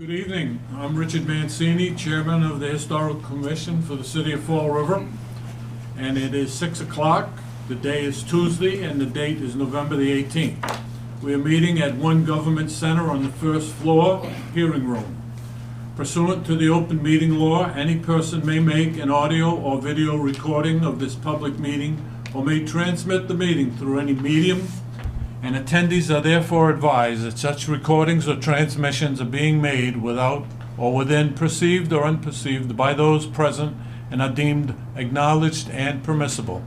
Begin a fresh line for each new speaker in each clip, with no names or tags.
Good evening. I'm Richard Mancini, Chairman of the Historical Commission for the City of Fall River. And it is 6 o'clock. The day is Tuesday and the date is November the 18th. We are meeting at One Government Center on the first floor, hearing room. Pursuant to the open meeting law, any person may make an audio or video recording of this public meeting or may transmit the meeting through any medium, and attendees are therefore advised that such recordings or transmissions are being made without or within perceived or unperceived by those present and are deemed acknowledged and permissible.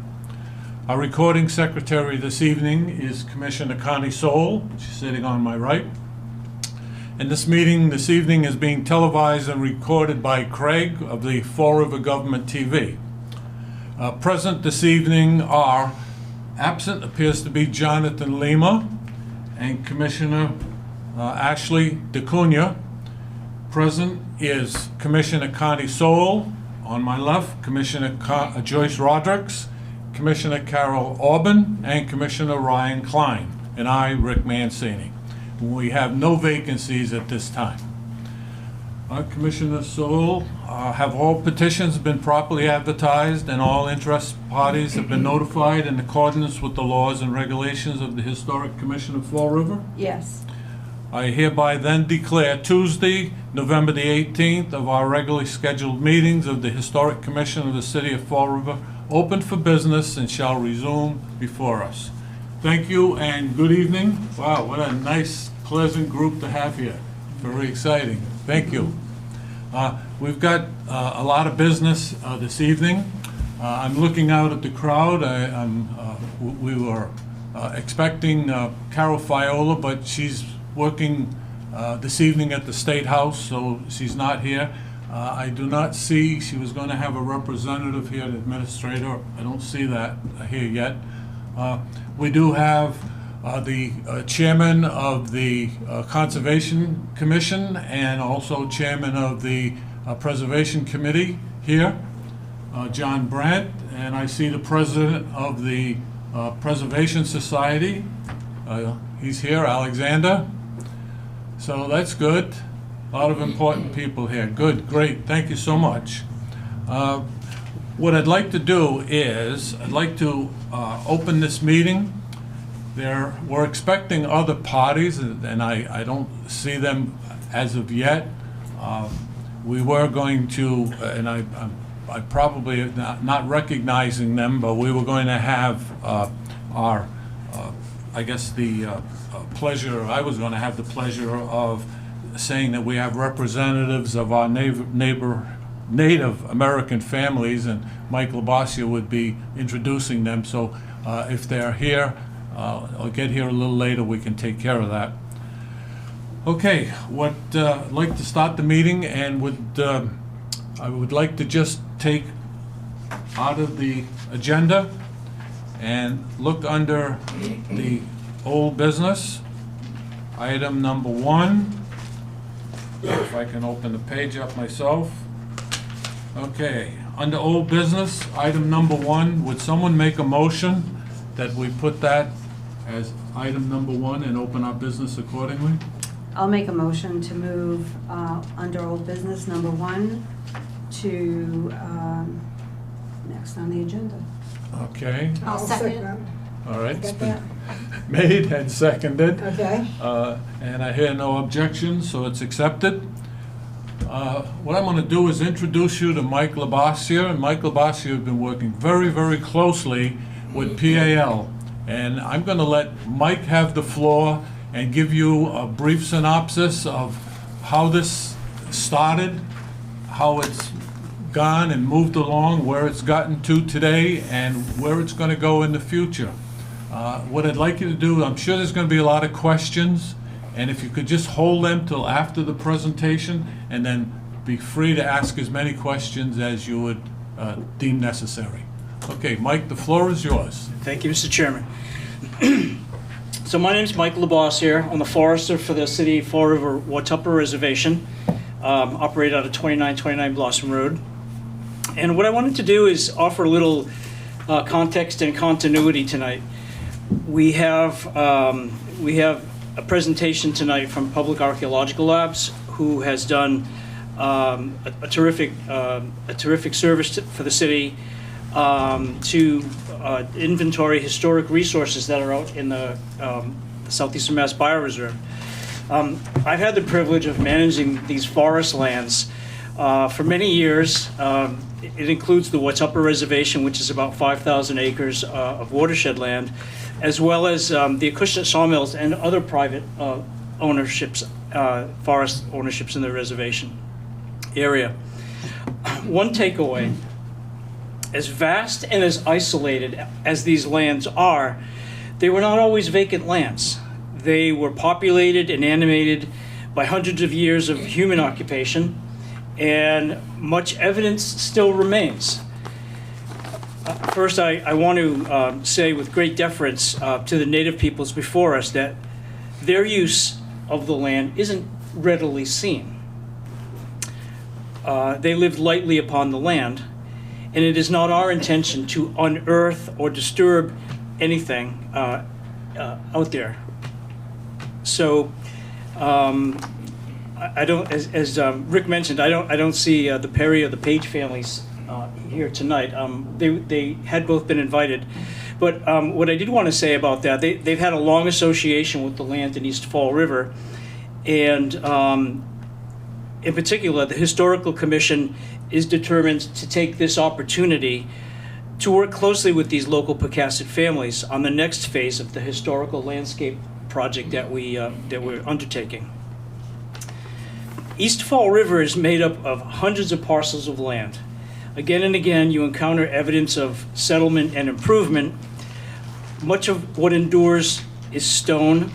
Our recording secretary this evening is Commissioner Connie Soul. She's sitting on my right. And this meeting this evening is being televised and recorded by Craig of the Fall River Government TV. Present this evening are absent appears to be Jonathan Lima and Commissioner Ashley DeCunha. Present is Commissioner Connie Soul. On my left, Commissioner Joyce Rodrigues, Commissioner Carol Orban, and Commissioner Ryan Klein, and I, Rick Mancini. We have no vacancies at this time. Commissioner Soul, have all petitions been properly advertised and all interest parties have been notified in accordance with the laws and regulations of the Historic Commission of Fall River?
Yes.
I hereby then declare Tuesday, November the 18th of our regularly scheduled meetings of the Historic Commission of the City of Fall River open for business and shall resume before us. Thank you and good evening. Wow, what a nice, pleasant group to have here. Very exciting. Thank you. We've got a lot of business this evening. I'm looking out at the crowd. We were expecting Carol Fiola, but she's working this evening at the State House, so she's not here. I do not see, she was going to have a representative here, an administrator. I don't see that here yet. We do have the chairman of the Conservation Commission and also chairman of the Preservation Committee here, John Brandt, and I see the president of the Preservation Society. He's here, Alexander. So that's good. A lot of important people here. Good, great, thank you so much. What I'd like to do is, I'd like to open this meeting. We're expecting other parties, and I don't see them as of yet. We were going to, and I probably not recognizing them, but we were going to have our, I guess the pleasure, I was going to have the pleasure of saying that we have representatives of our Native American families, and Mike Labossiere would be introducing them. So if they're here, I'll get here a little later, we can take care of that. Okay, I'd like to start the meeting, and I would like to just take out of the agenda and look under the old business, item number 1. If I can open the page up myself. Okay, under old business, item number 1, would someone make a motion that we put that as item number 1 and open our business accordingly?
I'll make a motion to move under old business number 1 to next on the agenda.
Okay,
I'll second.
all right, it's been made and seconded.
Okay.
And I hear no objections, so it's accepted. What I'm going to do is introduce you to Mike Labossiere, and Mike Labossiere has been working very, very closely with PAL. And I'm going to let Mike have the floor and give you a brief synopsis of how this started, how it's gone and moved along, where it's gotten to today, and where it's going to go in the future. What I'd like you to do, I'm sure there's going to be a lot of questions, and if you could just hold them till after the presentation, and then be free to ask as many questions as you would deem necessary. Okay, Mike, the floor is yours.
Thank you, Mr. Chairman. So my name is Mike Labossiere. I'm the forester for the City of Fall River Watuppa Reservation, operated out of 2929 Blossom Road. And what I wanted to do is offer a little context and continuity tonight. We have a presentation tonight from Public Archaeological Labs, who has done a terrific service for the city to inventory historic resources that are out in the Southeastern Mass Bioreserve. I've had the privilege of managing these forest lands for many years. It includes the Watuppa Reservation, which is about 5,000 acres of watershed land, as well as the Acushnet Sawmills and other private ownerships, forest ownerships in the reservation area. One takeaway: as vast and as isolated as these lands are, they were not always vacant lands. They were populated and animated by hundreds of years of human occupation, and much evidence still remains. First, I want to say with great deference to the native peoples before us that their use of the land isn't readily seen. They lived lightly upon the land, and it is not our intention to unearth or disturb anything out there. So, I don't, as Rick mentioned, I don't see the Perry or the Page families here tonight. They had both been invited, but what I did want to say about that, they've had a long association with the land in East Fall River, and in particular, the Historical Commission is determined to take this opportunity to work closely with these local Pecasset families on the next phase of the historical landscape project that we're undertaking. East Fall River is made up of hundreds of parcels of land. Again and again, you encounter evidence of settlement and improvement. Much of what endures is stone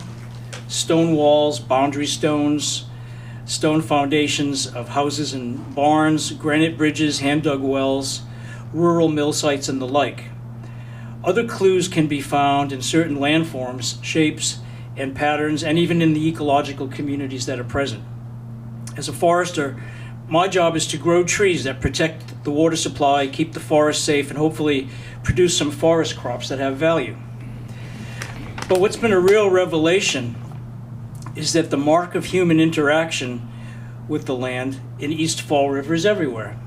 walls, boundary stones, stone foundations of houses and barns, granite bridges, hand-dug wells, rural mill sites, and the like. Other clues can be found in certain landforms, shapes, and patterns, and even in the ecological communities that are present. As a forester, my job is to grow trees that protect the water supply, keep the forest safe, and hopefully produce some forest crops that have value. But what's been a real revelation is that the mark of human interaction with the land in East Fall River is everywhere.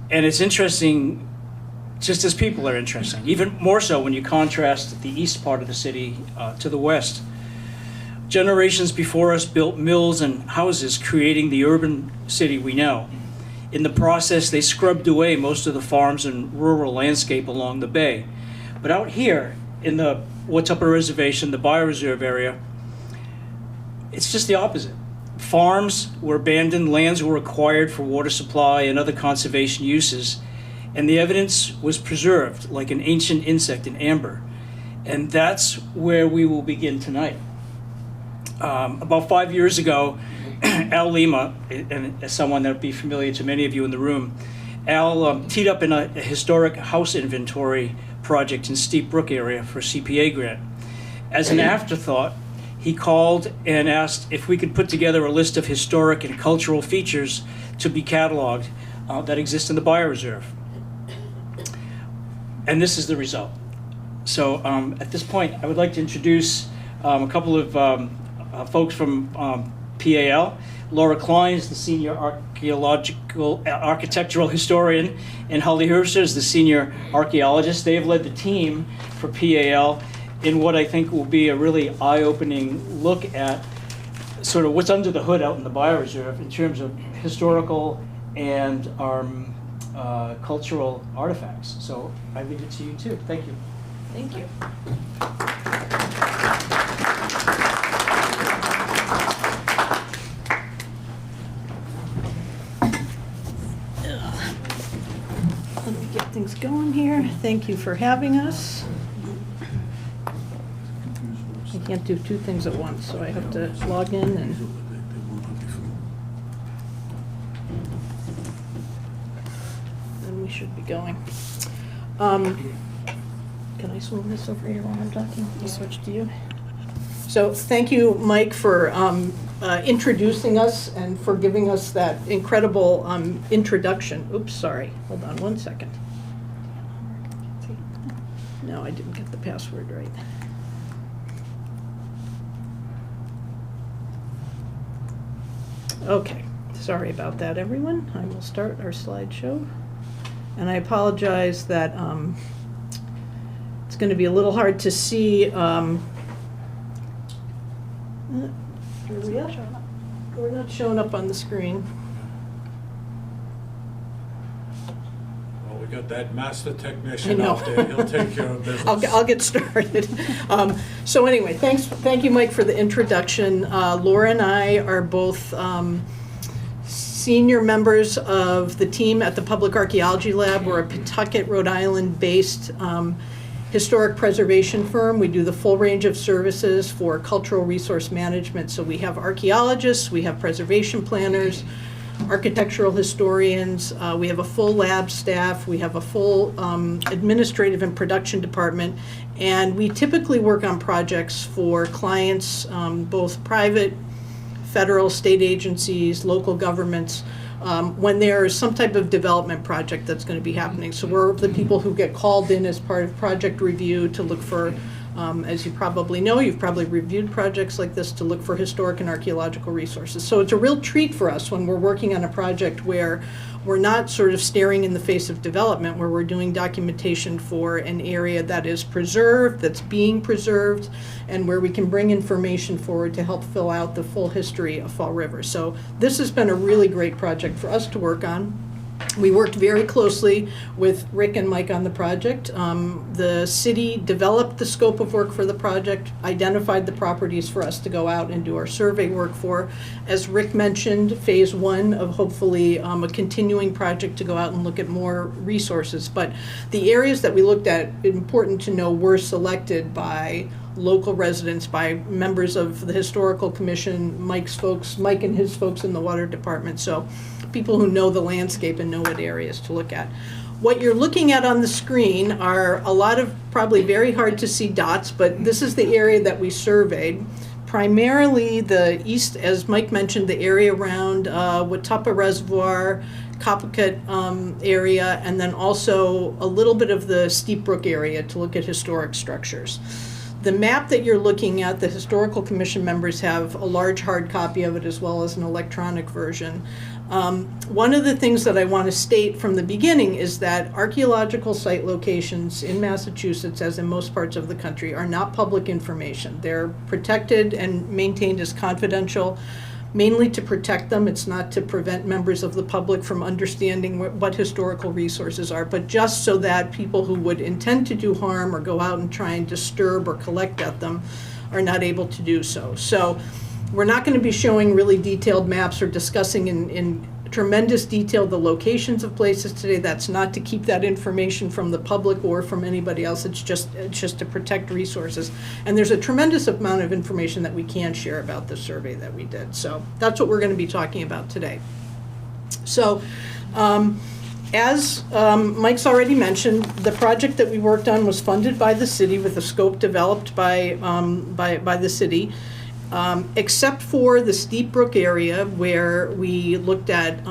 And it's interesting, just as people are interesting, even more so when you contrast the east part of the city to the west. Generations before us built mills and houses, creating the urban city we know. In the process, they scrubbed away most of the farms and rural landscape along the bay. But out here in the Watuppa Reservation, the bioreserve area, it's just the opposite. Farms were abandoned, lands were acquired for water supply and other conservation uses, and the evidence was preserved like an ancient insect in amber. And that's where we will begin tonight. About 5 years ago, Al Lima, and as someone that would be familiar to many of you in the room, Al teed up in a historic house inventory project in Steep Brook area for a CPA grant. As an afterthought, he called and asked if we could put together a list of historic and cultural features to be cataloged that exist in the bioreserve. And this is the result. So at this point, I would like to introduce a couple of folks from PAL. Laura Klein is the senior architectural historian, and Holly Herbster is the senior archaeologist. They have led the team for PAL in what I think will be a really eye-opening look at sort of what's under the hood out in the bioreserve in terms of historical and cultural artifacts. So I leave it to you too. Thank you.
Thank you. Let me get things going here. Thank you for having us. I can't do two things at once, so I have to log in and then we should be going. Can I swing this over here while I'm talking? I'll switch to you. So thank you, Mike, for introducing us and for giving us that incredible introduction. Oops, sorry. Hold on one second. No, I didn't get the password right. Okay, sorry about that, everyone. I will start our slideshow. And I apologize that it's going to be a little hard to see. Here we are. We're not showing up on the screen.
Well, we got that master
I
technician
know.
out there. He'll take care of business.
I'll get started. So anyway, thank you, Mike, for the introduction. Laura and I are both senior members of the team at the Public Archaeology Lab. We're a Pawtucket, Rhode Island-based historic preservation firm. We do the full range of services for cultural resource management. So we have archaeologists, we have preservation planners, architectural historians, we have a full lab staff, we have a full administrative and production department, and we typically work on projects for clients, both private, federal, state agencies, local governments, when there's some type of development project that's going to be happening. So we're the people who get called in as part of project review to look for, as you probably know, you've probably reviewed projects like this, to look for historic and archaeological resources. So it's a real treat for us when we're working on a project where we're not sort of staring in the face of development, where we're doing documentation for an area that is preserved, that's being preserved, and where we can bring information forward to help fill out the full history of Fall River. So this has been a really great project for us to work on. We worked very closely with Rick and Mike on the project. The city developed the scope of work for the project, identified the properties for us to go out and do our survey work for. As Rick mentioned, phase one of hopefully a continuing project to go out and look at more resources. But the areas that we looked at, important to know, were selected by local residents, by members of the Historical Commission, Mike and his folks in the Water Department. So people who know the landscape and know what areas to look at. What you're looking at on the screen are a lot of probably very hard to see dots, but this is the area that we surveyed. Primarily the east, as Mike mentioned, the area around Watuppa Reservoir, Coppicut area, and then also a little bit of the Steep Brook area to look at historic structures. The map that you're looking at, the Historical Commission members have a large hard copy of it as well as an electronic version. One of the things that I want to state from the beginning is that archaeological site locations in Massachusetts, as in most parts of the country, are not public information. They're protected and maintained as confidential, mainly to protect them. It's not to prevent members of the public from understanding what historical resources are, but just so that people who would intend to do harm or go out and try and disturb or collect at them are not able to do so. So we're not going to be showing really detailed maps or discussing in tremendous detail the locations of places today. That's not to keep that information from the public or from anybody else. It's just to protect resources. And there's a tremendous amount of information that we can share about the survey that we did. So that's what we're going to be talking about today. So as Mike's already mentioned, the project that we worked on was funded by the city with a scope developed by the city. Except for the Steep Brook area where we looked at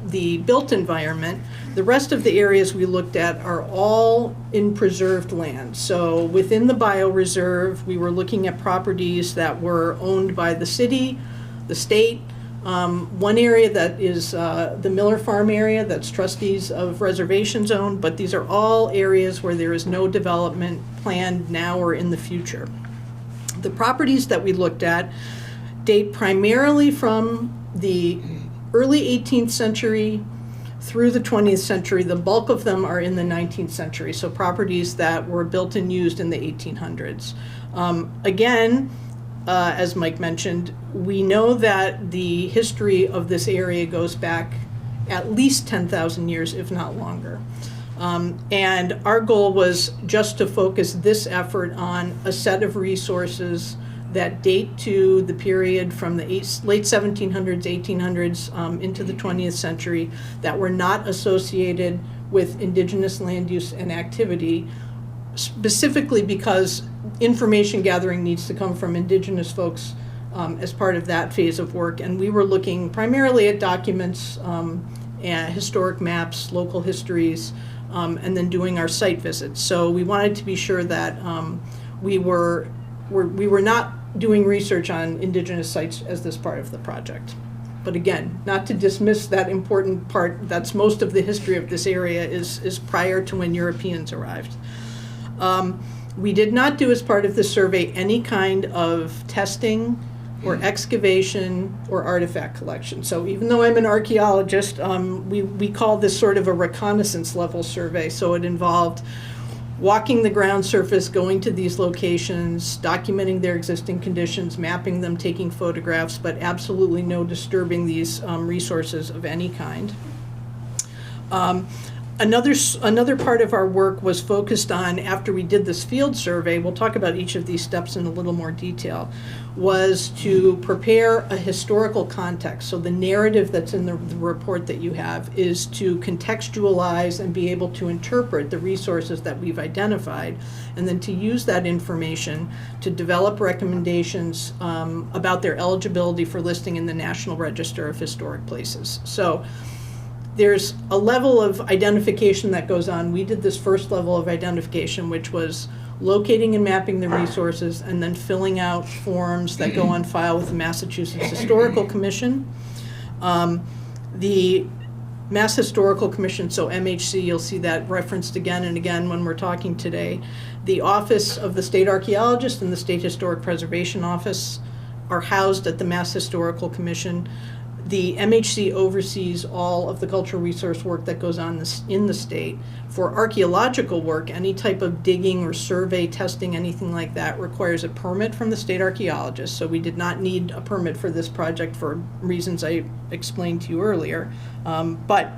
the built environment, the rest of the areas we looked at are all in preserved land. So within the bioreserve, we were looking at properties that were owned by the city, the state. One area that is the Miller Farm area, that's trustees of reservations owned, but these are all areas where there is no development planned now or in the future. The properties that we looked at date primarily from the early 18th century through the 20th century. The bulk of them are in the 19th century, so properties that were built and used in the 1800s. Again, as Mike mentioned, we know that the history of this area goes back at least 10,000 years, if not longer. And our goal was just to focus this effort on a set of resources that date to the period from the late 1700s, 1800s into the 20th century that were not associated with indigenous land use and activity, specifically because information gathering needs to come from indigenous folks as part of that phase of work. And we were looking primarily at documents, and historic maps, local histories, and then doing our site visits. So we wanted to be sure that we were not doing research on indigenous sites as this part of the project. But again, not to dismiss that important part, that's most of the history of this area is prior to when Europeans arrived. We did not do, as part of the survey, any kind of testing or excavation or artifact collection. So even though I'm an archaeologist, we call this sort of a reconnaissance level survey. So it involved walking the ground surface, going to these locations, documenting their existing conditions, mapping them, taking photographs, but absolutely no disturbing these resources of any kind. Another part of our work was focused on, after we did this field survey, we'll talk about each of these steps in a little more detail, was to prepare a historical context. So the narrative that's in the report that you have is to contextualize and be able to interpret the resources that we've identified, and then to use that information to develop recommendations about their eligibility for listing in the National Register of Historic Places. So there's a level of identification that goes on. We did this first level of identification, which was locating and mapping the resources and then filling out forms that go on file with the Massachusetts Historical Commission. The Mass Historical Commission, so MHC, you'll see that referenced again and again when we're talking today. The Office of the State Archaeologist and the State Historic Preservation Office are housed at the Mass Historical Commission. The MHC oversees all of the cultural resource work that goes on in the state. For archaeological work, any type of digging or survey, testing, anything like that requires a permit from the state archaeologist. So we did not need a permit for this project for reasons I explained to you earlier. But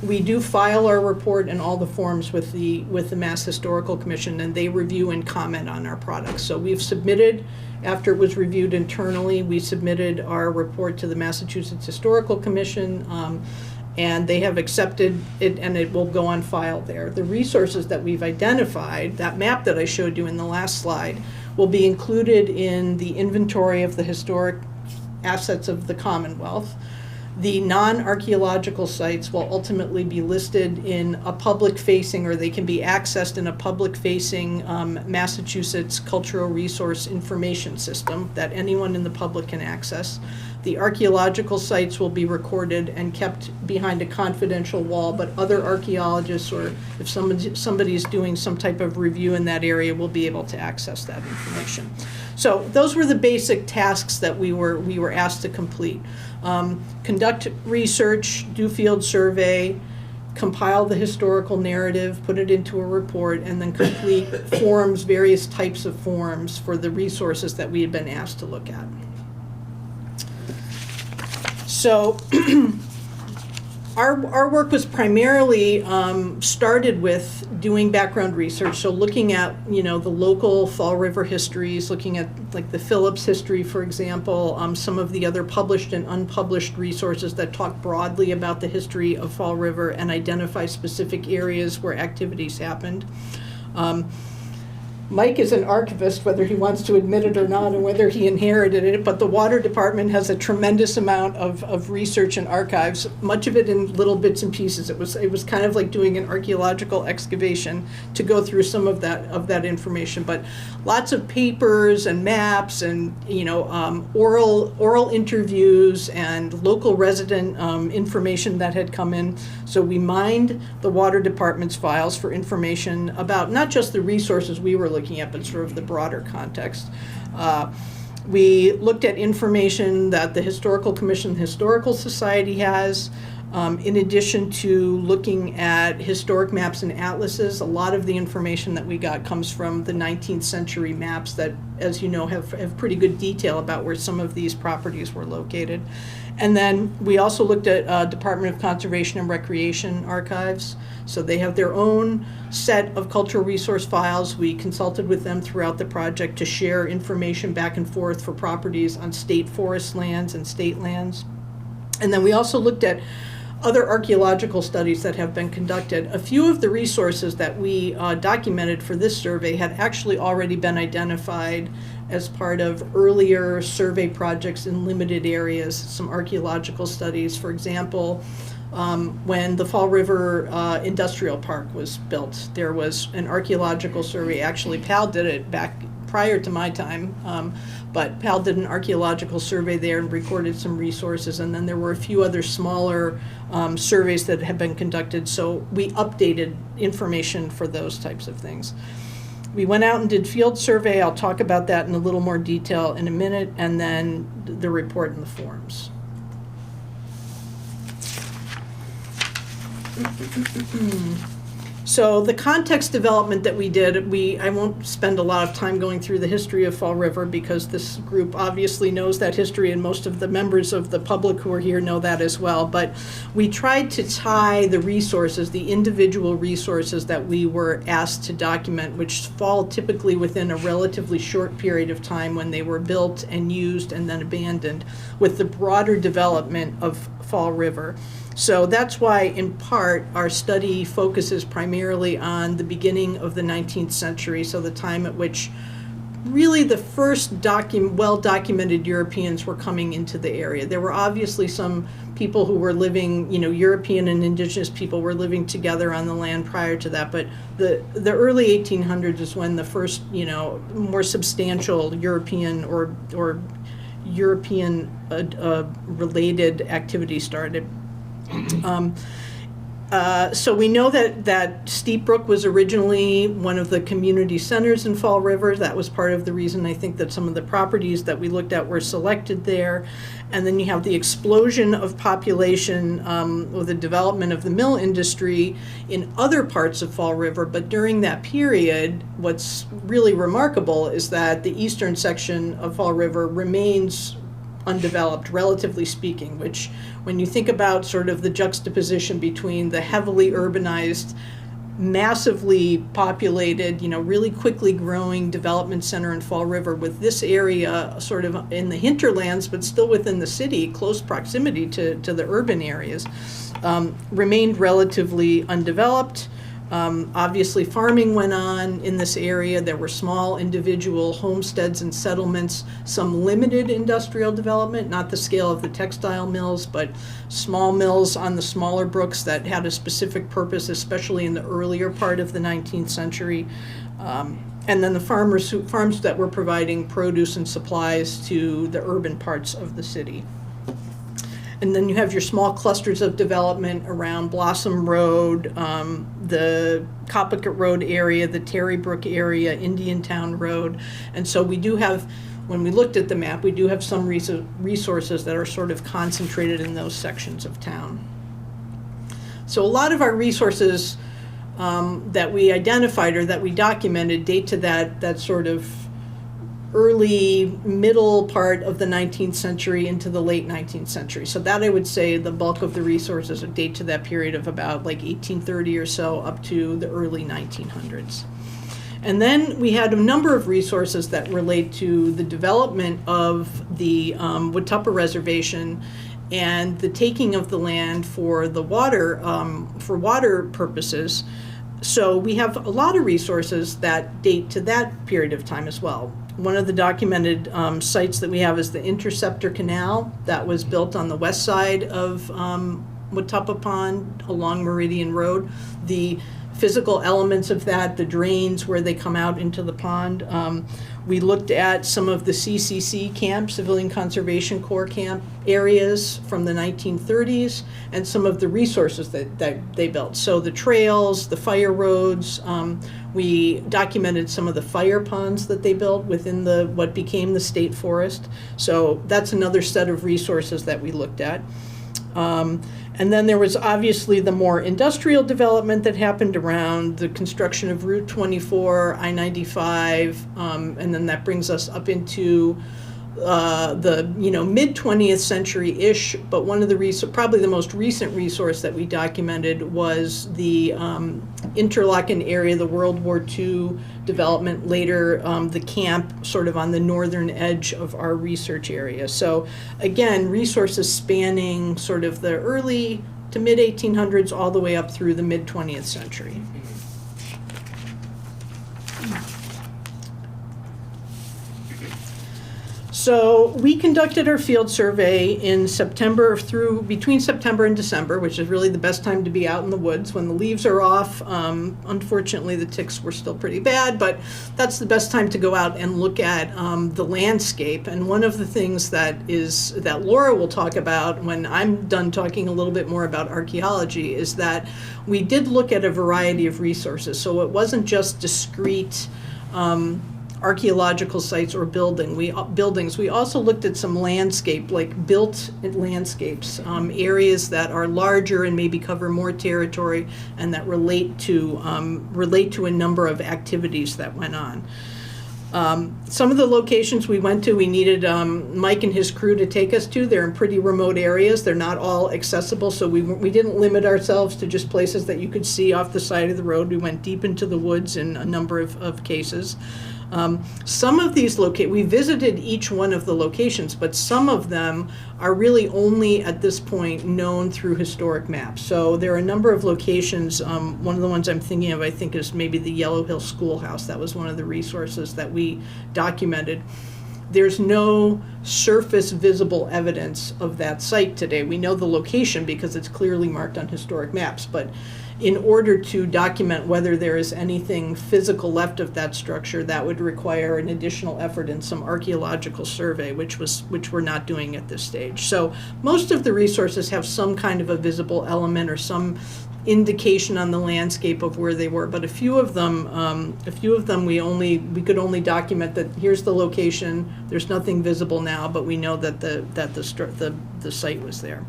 we do file our report and all the forms with the Mass Historical Commission, and they review and comment on our products. So we've submitted, after it was reviewed internally, we submitted our report to the Massachusetts Historical Commission, and they have accepted it, and it will go on file there. The resources that we've identified, that map that I showed you in the last slide, will be included in the inventory of the historic assets of the Commonwealth. The non-archaeological sites will ultimately be listed in a public-facing, or they can be accessed in a public-facing Massachusetts Cultural Resource Information System that anyone in the public can access. The archaeological sites will be recorded and kept behind a confidential wall, but other archaeologists, or if somebody's doing some type of review in that area, will be able to access that information. So those were the basic tasks that we were asked to complete. Conduct research, do field survey, compile the historical narrative, put it into a report, and then complete forms, various types of forms for the resources that we had been asked to look at. So our work was primarily started with doing background research, so looking at, the local Fall River histories, looking at like the Phillips history, for example, some of the other published and unpublished resources that talk broadly about the history of Fall River and identify specific areas where activities happened. Mike is an archivist, whether he wants to admit it or not, and whether he inherited it, but the water department has a tremendous amount of research and archives, much of it in little bits and pieces. It was kind of like doing an archaeological excavation to go through some of that information, but lots of papers and maps and oral interviews and local resident information that had come in. So we mined the water department's files for information about not just the resources we were looking at, but sort of the broader context. We looked at information that the Historical Commission Historical Society has, in addition to looking at historic maps and atlases. A lot of the information that we got comes from the 19th century maps that, as you know, have pretty good detail about where some of these properties were located. And then we also looked at Department of Conservation and Recreation archives. So they have their own set of cultural resource files. We consulted with them throughout the project to share information back and forth for properties on state forest lands and state lands. And then we also looked at other archaeological studies that have been conducted. A few of the resources that we documented for this survey had actually already been identified as part of earlier survey projects in limited areas, some archaeological studies. For example, when the Fall River Industrial Park was built, there was an archaeological survey. Actually, PAL did it back prior to my time. But PAL did an archaeological survey there and recorded some resources, and then there were a few other smaller surveys that had been conducted, so we updated information for those types of things. We went out and did field survey. I'll talk about that in a little more detail in a minute, and then the report and the forms. So the context development that we did, I won't spend a lot of time going through the history of Fall River because this group obviously knows that history, and most of the members of the public who are here know that as well. But we tried to tie the resources, the individual resources that we were asked to document, which fall typically within a relatively short period of time when they were built and used and then abandoned, with the broader development of Fall River. So that's why, in part, our study focuses primarily on the beginning of the 19th century, so the time at which really the first well-documented Europeans were coming into the area. There were obviously some people who were living, European and indigenous people were living together on the land prior to that, but the early 1800s is when the first, more substantial European or European related activity started. So we know that Steep Brook was originally one of the community centers in Fall River. That was part of the reason I think that some of the properties that we looked at were selected there. And then you have the explosion of population with the development of the mill industry in other parts of Fall River. But during that period, what's really remarkable is that the eastern section of Fall River remains undeveloped, relatively speaking, which when you think about sort of the juxtaposition between the heavily urbanized, massively populated, really quickly growing development center in Fall River with this area sort of in the hinterlands, but still within the city, close proximity to the urban areas, remained relatively undeveloped. Obviously, farming went on in this area. There were small individual homesteads and settlements, some limited industrial development, not the scale of the textile mills, but small mills on the smaller brooks that had a specific purpose, especially in the earlier part of the 19th century. And then the farms that were providing produce and supplies to the urban parts of the city. And then you have your small clusters of development around Blossom Road, the Coppicut Road area, the Terry Brook area, Indian Town Road. And so we do have, when we looked at the map, we do have some resources that are sort of concentrated in those sections of town. So a lot of our resources that we identified or that we documented date to that sort of early middle part of the 19th century into the late 19th century. So that, I would say, the bulk of the resources date to that period of about like 1830 or so up to the early 1900s. And then we had a number of resources that relate to the development of the Watuppa Reservation and the taking of the land for the water, for water purposes. So we have a lot of resources that date to that period of time as well. One of the documented sites that we have is the Interceptor Canal that was built on the west side of Watuppa Pond along Meridian Road. The physical elements of that, the drains where they come out into the pond. We looked at some of the CCC camp, Civilian Conservation Corps camp areas from the 1930s and some of the resources that they built. So the trails, the fire roads, we documented some of the fire ponds that they built within what became the state forest. So that's another set of resources that we looked at. And then there was obviously the more industrial development that happened around the construction of Route 24, I-95, and then that brings us up into the mid-20th century-ish. But one of the probably the most recent resource that we documented was the Interlaken area, the World War II development later, the camp sort of on the northern edge of our research area. So again, resources spanning sort of the early to mid-1800s all the way up through the mid-20th century. So we conducted our field survey in September between September and December, which is really the best time to be out in the woods when the leaves are off. Unfortunately, the ticks were still pretty bad, but that's the best time to go out and look at the landscape. And one of the things that Laura will talk about when I'm done talking a little bit more about archaeology is that we did look at a variety of resources. So it wasn't just discrete archaeological sites or buildings. We also looked at some landscape, like built landscapes, areas that are larger and maybe cover more territory and that relate to a number of activities that went on. Some of the locations we went to, we needed Mike and his crew to take us to. They're in pretty remote areas. They're not all accessible, so we didn't limit ourselves to just places that you could see off the side of the road. We went deep into the woods in a number of cases. Some of these we visited each one of the locations, but some of them are really only at this point known through historic maps. So there are a number of locations. One of the ones I'm thinking of, I think, is maybe the Yellow Hill Schoolhouse. That was one of the resources that we documented. There's no surface visible evidence of that site today. We know the location because it's clearly marked on historic maps, but in order to document whether there is anything physical left of that structure, that would require an additional effort in some archaeological survey, which we're not doing at this stage. So most of the resources have some kind of a visible element or some indication on the landscape of where they were, but a few of them we could only document that here's the location. There's nothing visible now, but we know that the site was there.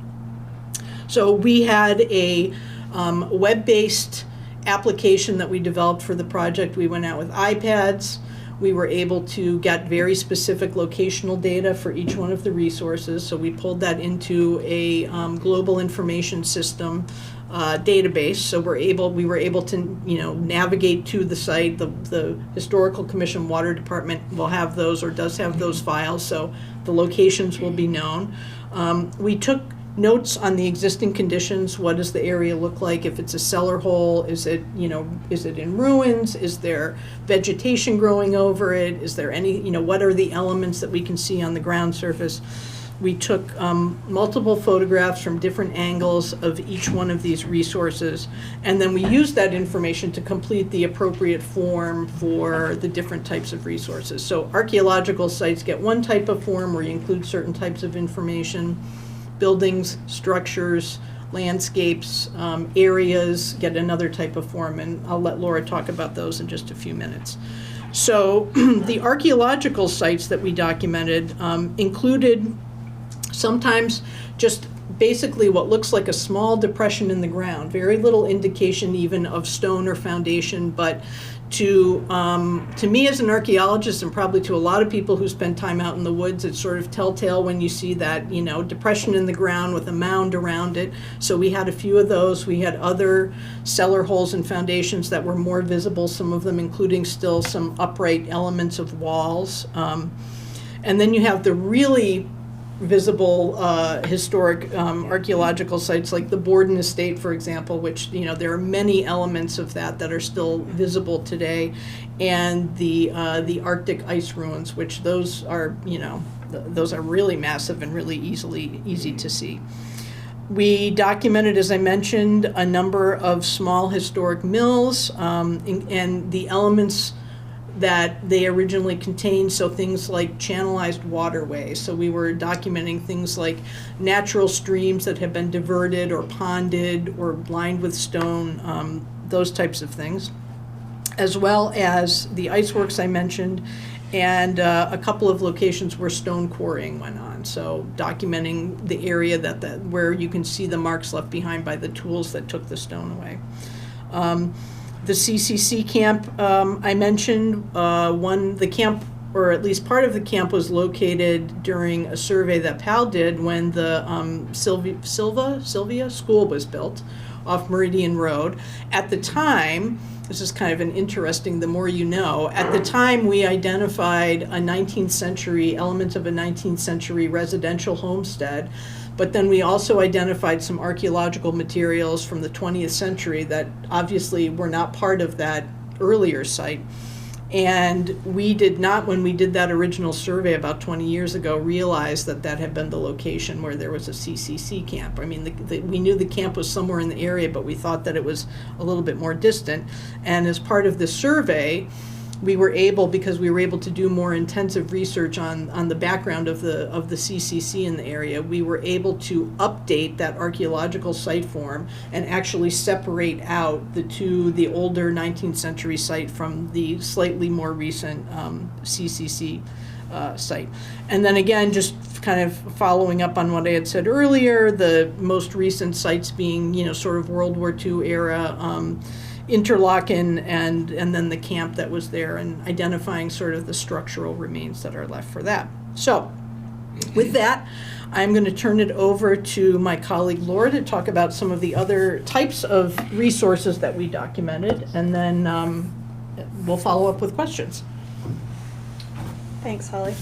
So we had a web-based application that we developed for the project. We went out with iPads. We were able to get very specific locational data for each one of the resources. So we pulled that into a global information system database. So we were able to navigate to the site. The Historical Commission Water Department will have those or does have those files. So the locations will be known. We took notes on the existing conditions. What does the area look like? If it's a cellar hole, is it in ruins? Is there vegetation growing over it? Is there any, what are the elements that we can see on the ground surface? We took multiple photographs from different angles of each one of these resources, and then we used that information to complete the appropriate form for the different types of resources. So archaeological sites get one type of form where you include certain types of information. Buildings, structures, landscapes, areas get another type of form, and I'll let Laura talk about those in just a few minutes. So the archaeological sites that we documented included sometimes just basically what looks like a small depression in the ground, very little indication even of stone or foundation, but to me as an archaeologist, and probably to a lot of people who spend time out in the woods, it's sort of telltale when you see that, depression in the ground with a mound around it. So we had a few of those. We had other cellar holes and foundations that were more visible, some of them including still some upright elements of walls. And then you have the really visible historic archaeological sites like the Borden Estate, for example, which there are many elements of that are still visible today, and the Arctic ice ruins, which those are really massive and really easy to see. We documented, as I mentioned, a number of small historic mills and the elements that they originally contained, so things like channelized waterways. So we were documenting things like natural streams that have been diverted or ponded or lined with stone, those types of things, as well as the ice works I mentioned, and a couple of locations where stone quarrying went on. So documenting the area where you can see the marks left behind by the tools that took the stone away. The CCC camp I mentioned, the camp, or at least part of the camp, was located during a survey that PAL did when the Sylvia School was built off Meridian Road. At the time, this is kind of an interesting, the more you know, at the time we identified elements of a 19th century residential homestead. But then we also identified some archaeological materials from the 20th century that obviously were not part of that earlier site. And we did not, when we did that original survey about 20 years ago, realize that that had been the location where there was a CCC camp. I mean, we knew the camp was somewhere in the area, but we thought that it was a little bit more distant. And as part of the survey, we were able, because we were able to do more intensive research on the background of the CCC in the area, we were able to update that archaeological site form and actually separate out the older 19th century site from the slightly more recent CCC site. And then again, just kind of following up on what I had said earlier, the most recent sites being, sort of World War II era, Interlaken and then the camp that was there, and identifying sort of the structural remains that are left for that. So with that, I'm going to turn it over to my colleague Laura to talk about some of the other types of resources that we documented, and then we'll follow up with questions.
Thanks, Holly.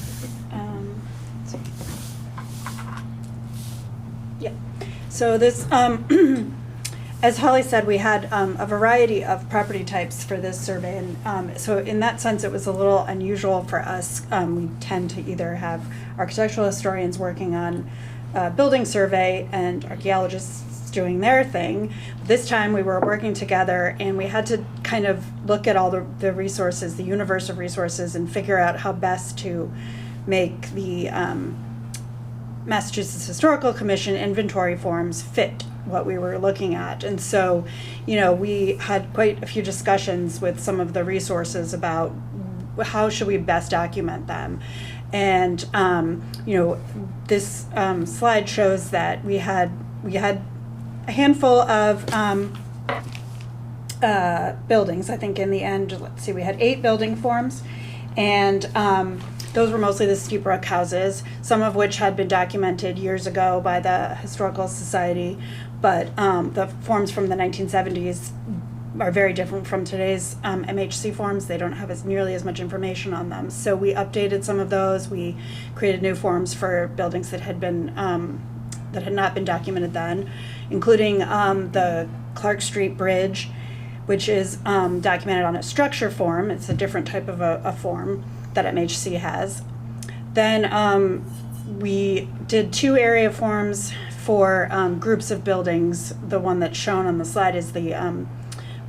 Yeah. So this, as Holly said, we had a variety of property types for this survey, and so in that sense, it was a little unusual for us. We tend to either have architectural historians working on building survey and archaeologists doing their thing. This time, we were working together, and we had to kind of look at all the resources, the universe of resources, and figure out how best to make the Massachusetts Historical Commission inventory forms fit what we were looking at. And so, we had quite a few discussions with some of the resources about how should we best document them. And, this slide shows that we had a handful of buildings. I think in the end, let's see, we had 8 building forms, and those were mostly the Steep Brook houses, some of which had been documented years ago by the Historical Society, but the forms from the 1970s are very different from today's MHC forms. They don't have nearly as much information on them. So we updated some of those. We created new forms for buildings that had been that had not been documented then, including the Clark Street Bridge, which is documented on a structure form. It's a different type of a form that MHC has. Then we did 2 area forms for groups of buildings. The one that's shown on the slide is the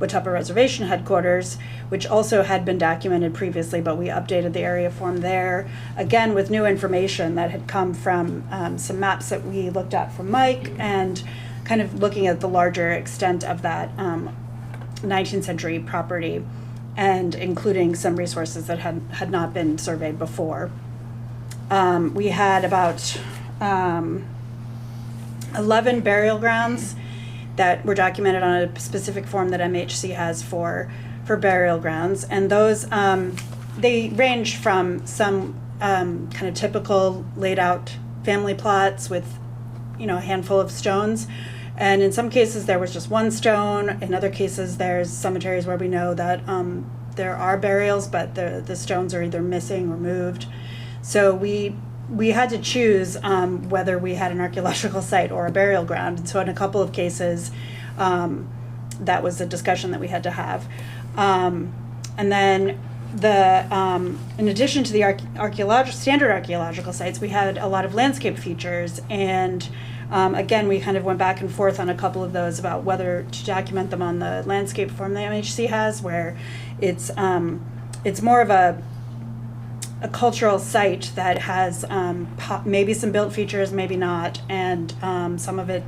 Watuppa Reservation headquarters, which also had been documented previously, but we updated the area form there, again with new information that had come from some maps that we looked at from Mike, and kind of looking at the larger extent of that 19th century property, and including some resources that had not been surveyed before. We had about 11 burial grounds that were documented on a specific form that MHC has for burial grounds, and those they range from some kind of typical laid out family plots with a handful of stones, and in some cases there was just one stone. In other cases there's cemeteries where we know that there are burials, but the stones are either missing or moved. So we had to choose whether we had an archaeological site or a burial ground. And so in a couple of cases, that was a discussion that we had to have. And then in addition to the standard archaeological sites, we had a lot of landscape features. And again, we kind of went back and forth on a couple of those about whether to document them on the landscape form that MHC has, where it's more of a cultural site that has maybe some built features, maybe not, and some of it,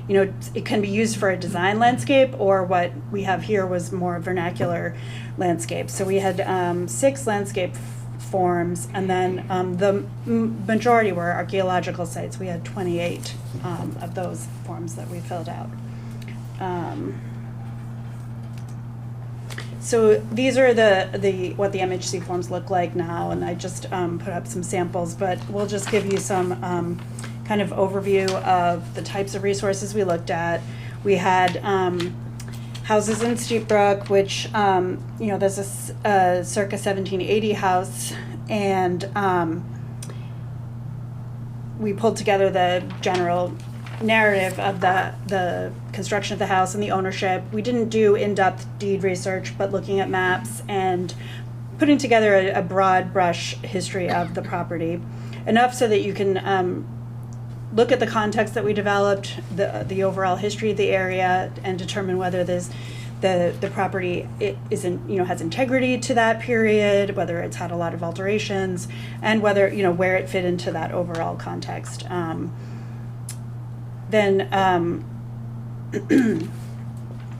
it can be used for a design landscape, or what we have here was more vernacular landscape. So we had 6 landscape forms, and then the majority were archaeological sites. We had 28 of those forms that we filled out. So these are what the MHC forms look like now, and I just put up some samples, but we'll just give you some kind of overview of the types of resources we looked at. We had houses in Steep Brook, which there's a circa 1780 house, and we pulled together the general narrative of the construction of the house and the ownership. We didn't do in-depth deed research, but looking at maps and putting together a broad brush history of the property, enough so that you can look at the context that we developed, the overall history of the area, and determine whether the property has integrity to that period, whether it's had a lot of alterations, and whether where it fit into that overall context. Then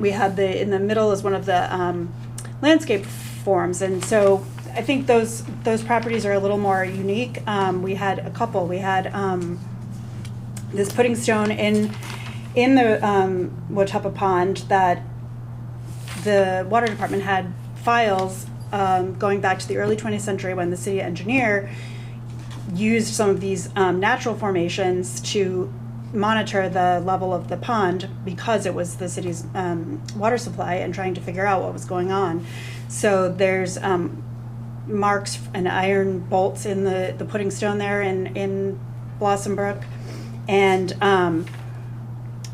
we had in the middle is one of the landscape forms, and so I think those properties are a little more unique. We had a couple. We had this pudding stone in the Watuppa Pond that the water department had files going back to the early 20th century when the city engineer used some of these natural formations to monitor the level of the pond because it was the city's water supply and trying to figure out what was going on. So there's marks and iron bolts in the pudding stone there in Blossom Brook. And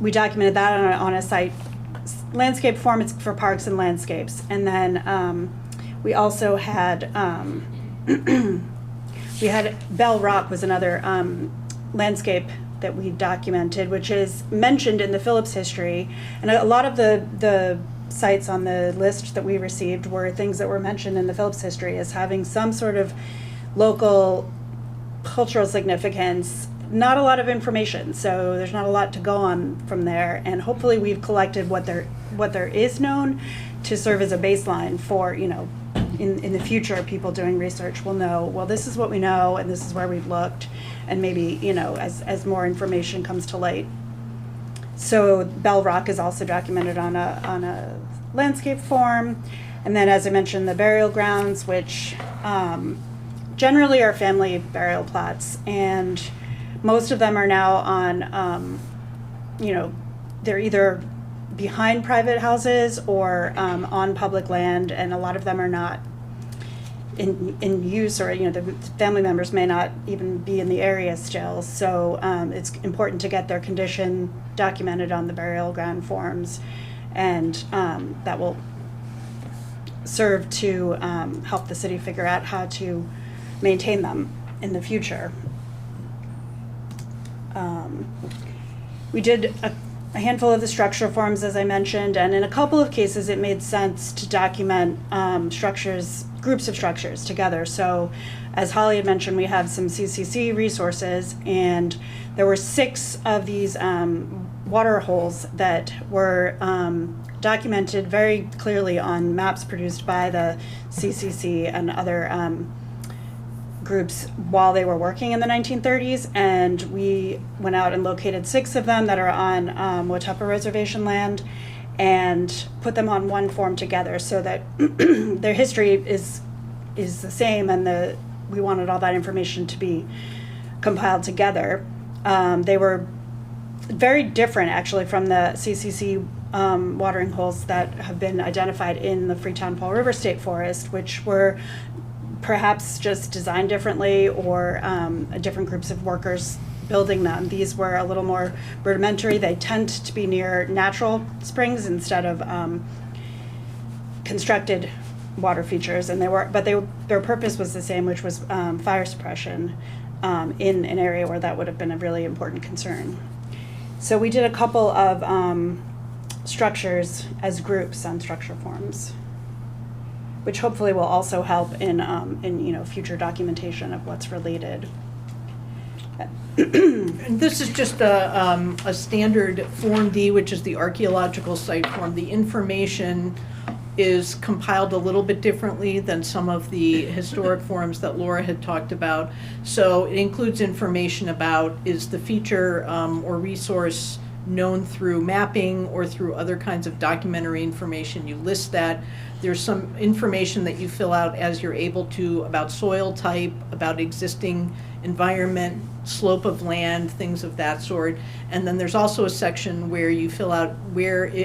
we documented that on a site landscape form. It's for parks and landscapes. And then we also had Bell Rock was another landscape that we documented, which is mentioned in the Phillips history. And a lot of the sites on the list that we received were things that were mentioned in the Phillips history as having some sort of local cultural significance. Not a lot of information, so there's not a lot to go on from there. And hopefully we've collected what there is known to serve as a baseline for, in the future, people doing research will know, well, this is what we know and this is where we've looked, and maybe, as more information comes to light. So Bell Rock is also documented on a landscape form. And then, as I mentioned, the burial grounds, which generally are family burial plots, and most of them are now on, they're either behind private houses or on public land, and a lot of them are not in use, or the family members may not even be in the area still. So it's important to get their condition documented on the burial ground forms, and that will serve to help the city figure out how to maintain them in the future. We did a handful of the structure forms, as I mentioned, and in a couple of cases it made sense to document groups of structures together. So as Holly had mentioned, we have some CCC resources, and there were 6 of these water holes that were documented very clearly on maps produced by the CCC and other groups while they were working in the 1930s, and we went out and located 6 of them that are on Watuppa Reservation land and put them on one form together so that their history is the same, and we wanted all that information to be compiled together. They were very different actually from the CCC watering holes that have been identified in the Freetown Fall River State Forest, which were perhaps just designed differently, or different groups of workers building them. These were a little more rudimentary. They tend to be near natural springs instead of constructed water features, and their purpose was the same, which was fire suppression in an area where that would have been a really important concern. So we did a couple of structures as groups on structure forms, which hopefully will also help in future documentation of what's related.
And this is just a standard Form D, which is the archaeological site form. The information is compiled a little bit differently than some of the historic forms that Laura had talked about. So it includes information about, is the feature or resource known through mapping or through other kinds of documentary information. You list that. There's some information that you fill out as you're able to about soil type, about existing environment, slope of land, things of that sort. And then there's also a section where you fill out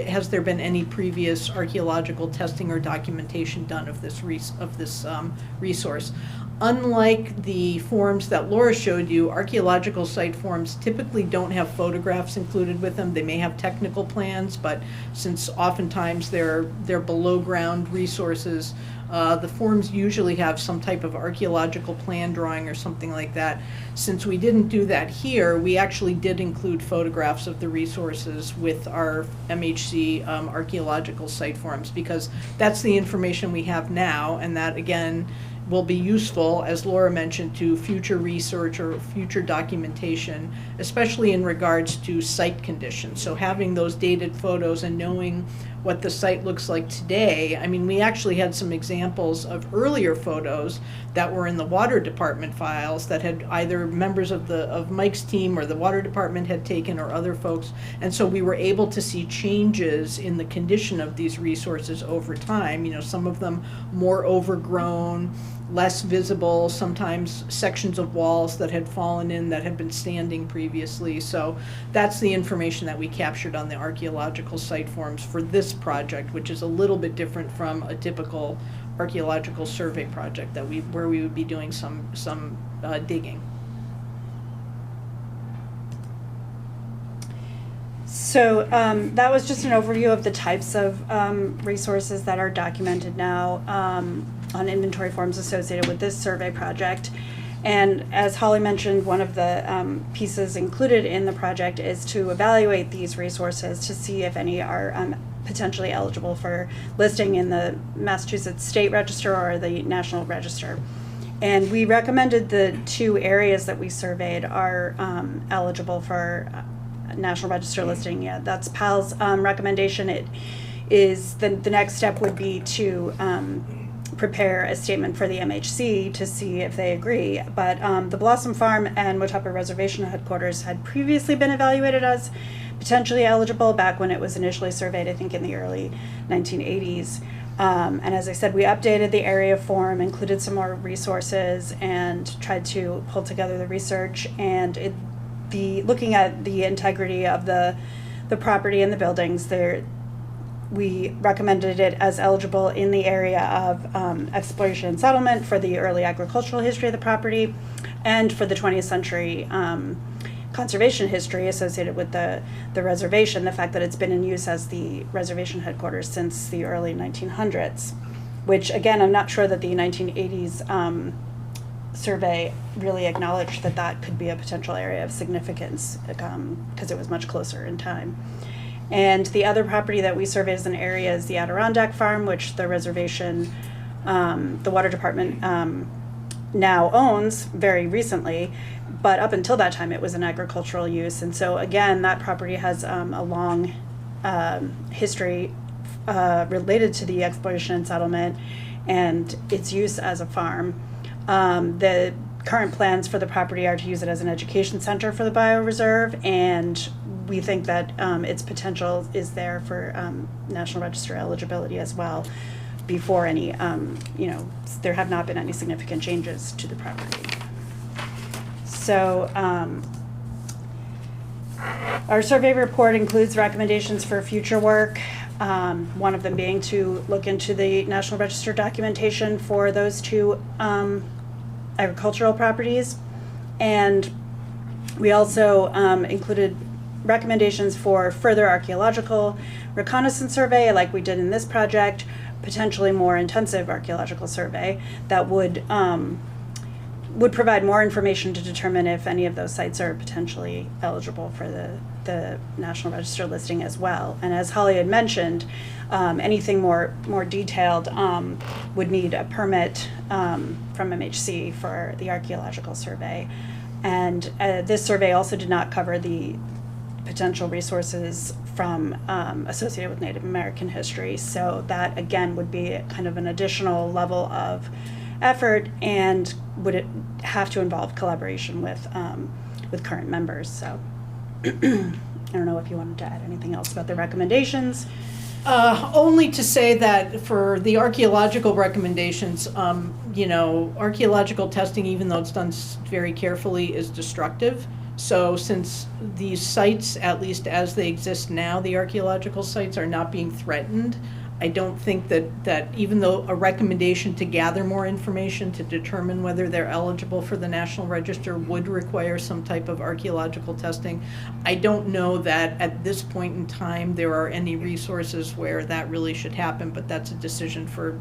has there been any previous archaeological testing or documentation done of this resource. Unlike the forms that Laura showed you, archaeological site forms typically don't have photographs included with them. They may have technical plans, but since oftentimes they're below ground resources, The forms usually have some type of archaeological plan drawing or something like that. Since we didn't do that here, we actually did include photographs of the resources with our MHC archaeological site forms, because that's the information we have now, and that, again, will be useful, as Laura mentioned, to future research or future documentation, especially in regards to site conditions. So having those dated photos and knowing what the site looks like today. I mean, we actually had some examples of earlier photos that were in the water department files that had either members of Mike's team or the water department had taken, or other folks. And so we were able to see changes in the condition of these resources over time. You know, some of them more overgrown, less visible, sometimes sections of walls that had fallen in that had been standing previously. So that's the information that we captured on the archaeological site forms for this project, which is a little bit different from a typical archaeological survey project that where we would be doing some digging.
So that was just an overview of the types of resources that are documented now on inventory forms associated with this survey project. And as Holly mentioned, one of the pieces included in the project is to evaluate these resources to see if any are potentially eligible for listing in the Massachusetts State Register or the National Register. And we recommended the two areas that we surveyed are eligible for National Register listing. Yeah, that's PAL's recommendation. It is the next step would be to prepare a statement for the MHC to see if they agree. But the Blossom Farm and Watuppa Reservation headquarters had previously been evaluated as potentially eligible back when it was initially surveyed, I think in the early 1980s. And as I said, we updated the area form, included some more resources, and tried to pull together the research. And looking at the integrity of the property and the buildings, we recommended it as eligible in the area of exploration and settlement for the early agricultural history of the property, and for the 20th century conservation history associated with the reservation, the fact that it's been in use as the reservation headquarters since the early 1900s, which again, I'm not sure that the 1980s survey really acknowledged that could be a potential area of significance, because it was much closer in time. And the other property that we surveyed as an area is the Adirondack Farm, which the reservation, the water department now owns very recently, but up until that time it was an agricultural use. And so again, that property has a long history related to the exploration and settlement and its use as a farm. The current plans for the property are to use it as an education center for the bioreserve, and we think that its potential is there for National Register eligibility as well, before any, there have not been any significant changes to the property. So our survey report includes recommendations for future work, one of them being to look into the National Register documentation for those two agricultural properties. And we also included recommendations for further archaeological reconnaissance survey, like we did in this project, potentially more intensive archaeological survey that would provide more information to determine if any of those sites are potentially eligible for the National Register listing as well. And as Holly had mentioned, anything more detailed would need a permit from MHC for the archaeological survey. And this survey also did not cover the potential resources from associated with Native American history. So that again would be kind of an additional level of effort, and would it have to involve collaboration with current members. So I don't know if you wanted to add anything else about the recommendations.
Only to say that for the archaeological recommendations, archaeological testing, even though it's done very carefully, is destructive. So since these sites, at least as they exist now, the archaeological sites are not being threatened, I don't think that even though a recommendation to gather more information to determine whether they're eligible for the National Register would require some type of archaeological testing, I don't know that at this point in time there are any resources where that really should happen, but that's a decision for,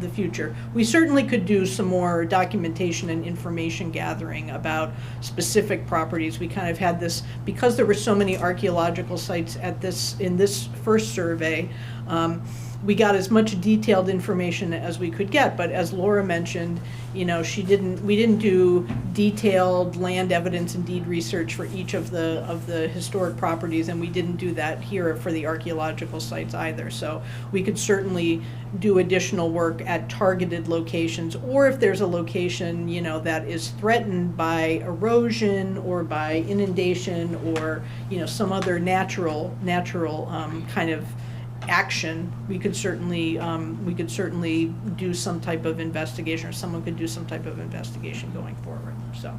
the future. We certainly could do some more documentation and information gathering about specific properties. We kind of had this, because there were so many archaeological sites in this first survey, we got as much detailed information as we could get, but as Laura mentioned, we didn't do detailed land evidence and deed research for each of the historic properties, and we didn't do that here for the archaeological sites either. So we could certainly do additional work at targeted locations, or if there's a location, that is threatened by erosion or by inundation or, some other natural kind of action, we could certainly do some type of investigation, or someone could do some type of investigation going forward, so.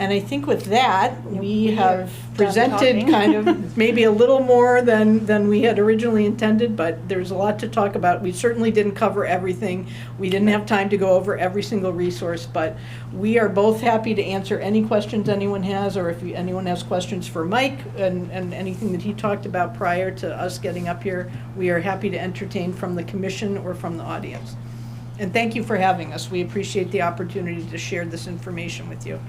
And I think with that, we have presented
talking.
kind of maybe a little more than we had originally intended, but there's a lot to talk about. We certainly didn't cover everything. We didn't have time to go over every single resource, but we are both happy to answer any questions anyone has, or if anyone has questions for Mike and anything that he talked about prior to us getting up here, we are happy to entertain from the commission or from the audience. And thank you for having us. We appreciate the opportunity to share this information with you.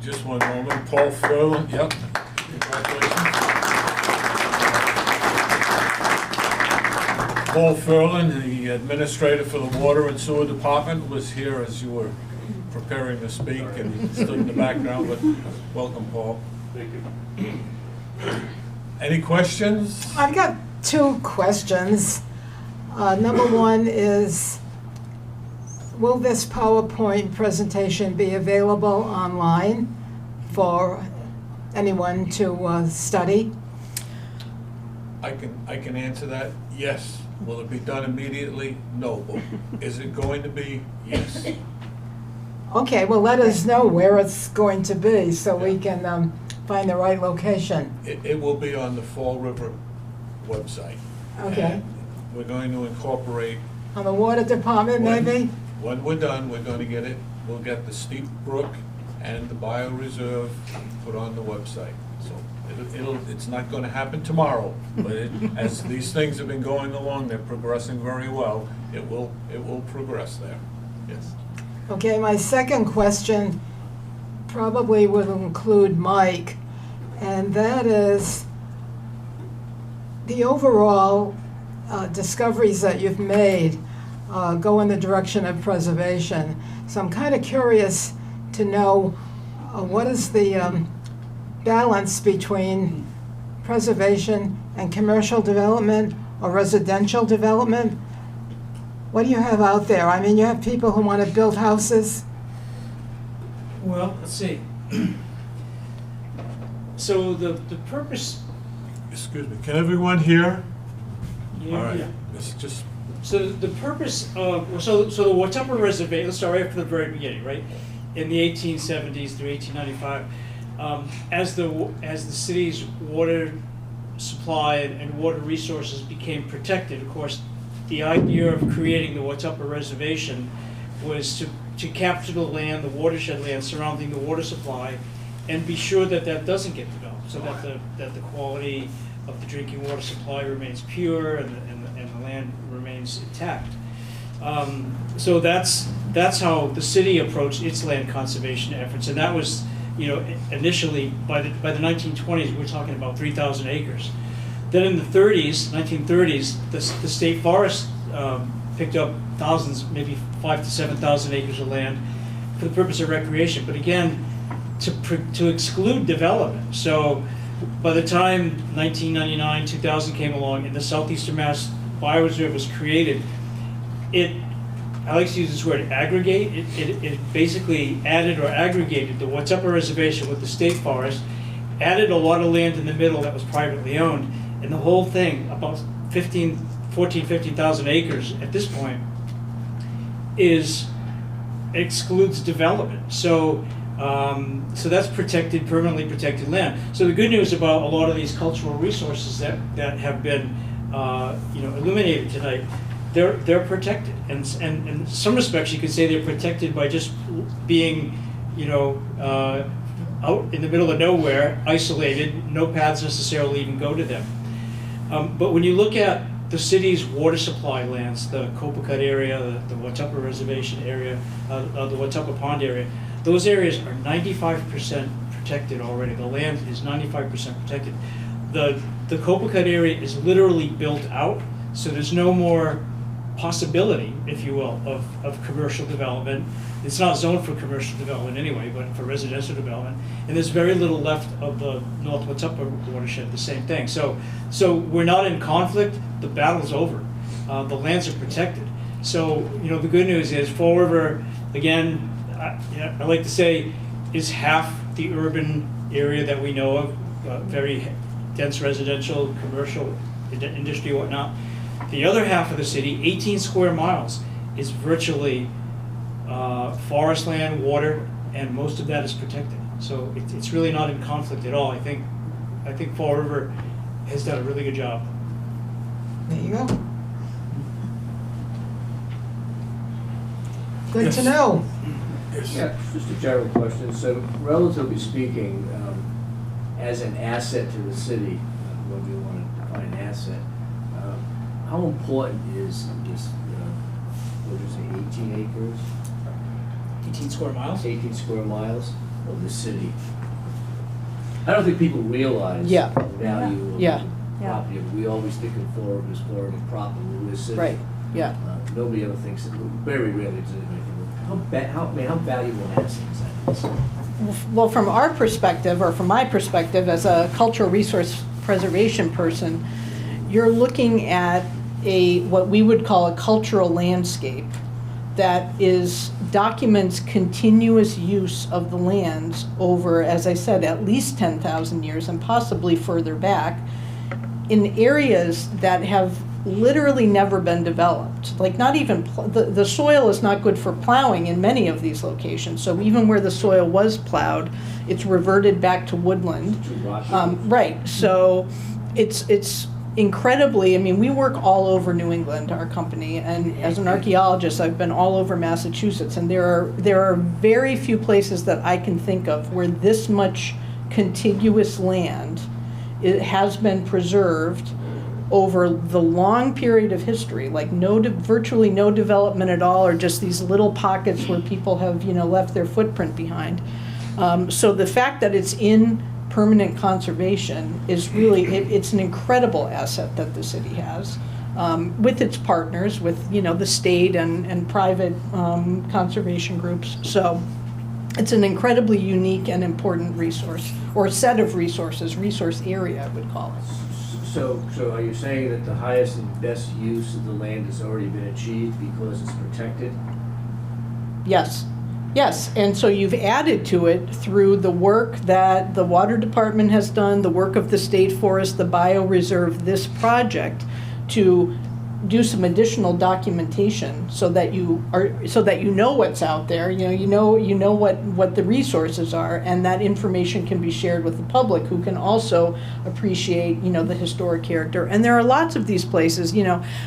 Just one moment. Paul Ferland, yep. Congratulations. Paul Ferland, the administrator for the Water and Sewer Department, was here as you were preparing to speak, and he stood in the background, but welcome, Paul. Thank you. Any questions?
I've got two questions. Number one is, will this PowerPoint presentation be available online for anyone to study?
I can answer that. Yes. Will it be done immediately? No. Is it going to be? Yes.
Okay, well, let us know where it's going to be so we can find the right location.
It will be on the Fall River website.
Okay.
And we're going to incorporate.
On the water department, maybe?
When we're done, we're going to get it, we'll get the Steep Brook and the Bioreserve put on the website. So it's not going to happen tomorrow, but as these things have been going along, they're progressing very well. It will progress there, yes.
Okay, my second question probably will include Mike, and that is the overall discoveries that you've made go in the direction of preservation. So I'm kind of curious to know what is the balance between preservation and commercial development or residential development? What do you have out there? I mean, you have people who want to build houses.
Well, let's see. So the purpose.
Excuse me, can everyone hear?
Yeah,
All right,
yeah.
it's just,
So the purpose of, so the Watuppa Reservation, let's start right from the very beginning, right? In the 1870s through 1895, as the city's water supply and water resources became protected, of course, the idea of creating the Watuppa Reservation was to capture the land, the watershed land surrounding the water supply, and be sure that that doesn't get developed, so that the quality of the drinking water supply remains pure and the land remains intact. So that's how the city approached its land conservation efforts, and that was, initially by the 1920s we were talking about 3,000 acres. Then in the 1930s, the state forest picked up thousands, maybe 5,000 to 7,000 acres of land for the purpose of recreation, but again, to exclude development. So by the time 1999, 2000 came along and the Southeastern Mass Bioreserve was created, I like to use this word, aggregate. It basically added or aggregated the Watuppa Reservation with the state forest, added a lot of land in the middle that was privately owned, and the whole thing, about 15,000 acres at this point, excludes development. So that's permanently protected land. So the good news about a lot of these cultural resources that have been illuminated tonight, they're protected. And in some respects, you could say they're protected by just being, out in the middle of nowhere, isolated, no paths necessarily even go to them. But when you look at the city's water supply lands, the Copacut area, the Watuppa Reservation area, the Watuppa Pond area, those areas are 95% protected already. The land is 95% protected. The Copacut area is literally built out, so there's no more possibility, if you will, of commercial development. It's not zoned for commercial development anyway, but for residential development. And there's very little left of the North Watuppa watershed, the same thing. So we're not in conflict, the battle's over. The lands are protected. So, the good news is Fall River, again, I like to say, is half the urban area that we know of, very dense residential, commercial, industry, whatnot. The other half of the city, 18 square miles, is virtually forest land, water, and most of that is protected. So it's really not in conflict at all. I think Fall River has done a really good job.
There you go. Good to know.
Yeah, just a general question. So relatively speaking, as an asset to the city, when we want to define an asset, how important is this, what did you say, 18 acres?
18 square miles?
18 square miles of the city? I don't think people realize
Yeah.
the value of
Yeah.
the property. We always think of Florida as Florida proper, we're a city.
Right, yeah.
Nobody ever thinks, very rarely does anybody think, how valuable an asset is that?
Well, from our perspective, or from my perspective as a cultural resource preservation person, you're looking at what we would call a cultural landscape that documents continuous use of the lands over, as I said, at least 10,000 years and possibly further back, in areas that have literally never been developed. Like not even, the soil is not good for plowing in many of these locations. So even where the soil was plowed, it's reverted back to woodland.
To rocky.
Right, so it's incredibly, we work all over New England, our company, and as an archaeologist, I've been all over Massachusetts, and there are very few places that I can think of where this much contiguous land has been preserved over the long period of history, like virtually no development at all, or just these little pockets where people have, left their footprint behind. So the fact that it's in permanent conservation is really, it's an incredible asset that the city has, with its partners, with, the state and private conservation groups. So it's an incredibly unique and important resource, or set of resources, resource area, I would call it.
So are you saying that the highest and best use of the land has already been achieved because it's protected?
Yes, and so you've added to it through the work that the water department has done, the work of the state forest, the bioreserve, this project, to do some additional documentation so that you know what's out there, you know what the resources are, and that information can be shared with the public, who can also appreciate the historic character. And there are lots of these places.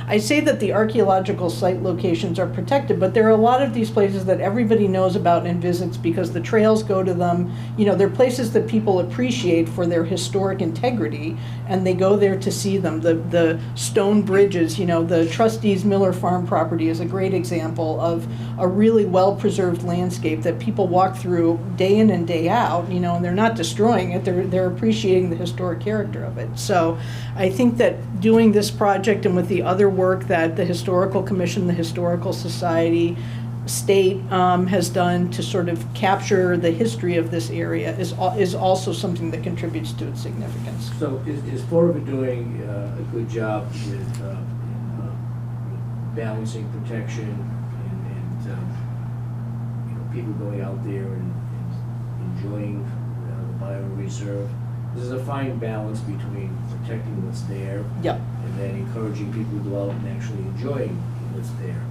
I say that the archaeological site locations are protected, but there are a lot of these places that everybody knows about and visits because the trails go to them. They're places that people appreciate for their historic integrity, and they go there to see them. The stone bridges, the Trustees Miller Farm property is a great example of a really well-preserved landscape that people walk through day in and day out, and they're not destroying it, they're appreciating the historic character of it. So I think that doing this project and with the other work that the Historical Commission, the Historical Society, state has done to sort of capture the history of this area is also something that contributes to its significance.
So is Fall River doing a good job with balancing protection and people going out there and enjoying the bioreserve? There's a fine balance between protecting what's there
Yep.
and then encouraging people to go out and actually enjoying what's there.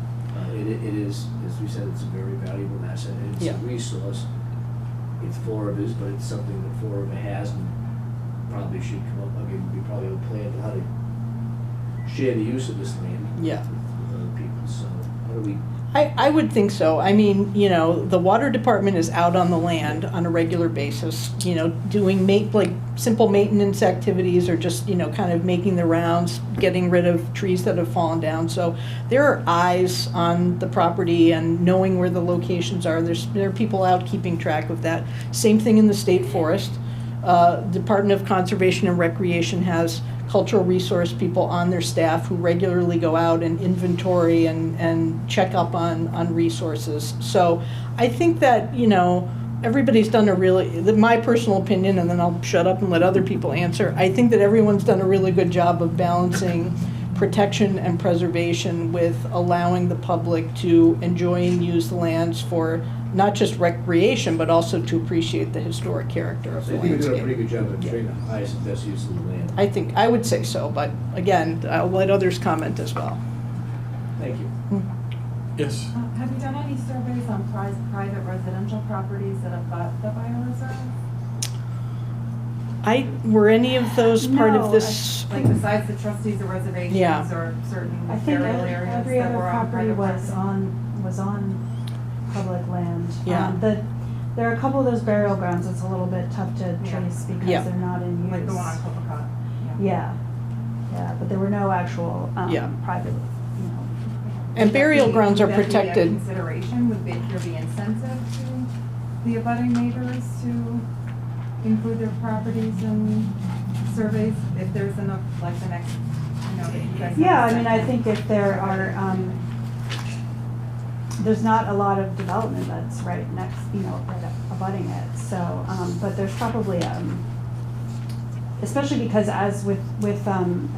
It is, as we said, it's a very valuable asset, and it's
Yeah.
a resource. It's Fall River's, but it's something that Fall River has and probably should come up, we probably have a plan for how to share the use of this land
Yeah.
with other people, so how do we?
I would think so. I mean, you know, the water department is out on the land on a regular basis, you know, doing like simple maintenance activities or just, you know, kind of making the rounds, getting rid of trees that have fallen down. So there are eyes on the property and knowing where the locations are. There are people out keeping track of that. Same thing in the state forest. Department of Conservation and Recreation has cultural resource people on their staff who regularly go out and inventory and check up on resources. So I think that, you know, everybody's done a really, my personal opinion, and then I'll shut up and let other people answer, I think that everyone's done a really good job of balancing protection and preservation with allowing the public to enjoy and use the lands for not just recreation, but also to appreciate the historic character of
So
the
I think we're doing a
landscape.
pretty good job of ensuring the highest and best use of the land.
I would say so, but again, I'll let others comment as well.
Thank you.
Yes.
Have you done any surveys on private residential properties that have got the bioreserve?
Were any of those part of
No,
this?
Like besides the trustees of reservations
Yeah.
or certain
I think
burial areas
every
that
other
were on
property
private
was on public land.
Yeah.
There are a couple of those burial grounds, it's a little bit tough to
Yeah.
trace because
Yeah.
they're not in use.
Like the one on Copacabana.
Yeah, but there were no actual,
Yeah.
private,
And burial grounds are
Would that be a
protected.
consideration, would there be incentive to the abutting neighbors to include their properties in surveys if there's enough, like the next, you know, that you guys have?
Yeah, I mean, I
set?
think if there are, there's not a lot of development that's right next, right abutting it, so, but there's probably, especially because as with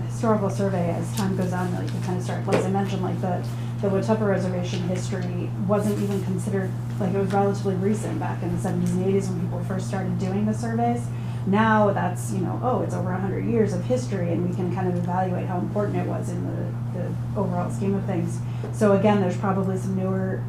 historical survey, as time goes on, like you kind of start, like I mentioned, like the Watuppa Reservation history wasn't even considered, like it was relatively recent, back in the 70s and 80s when people first started doing the surveys. Now that's, it's over 100 years of history, and we can kind of evaluate how important it was in the overall scheme of things. So again, there's probably some newer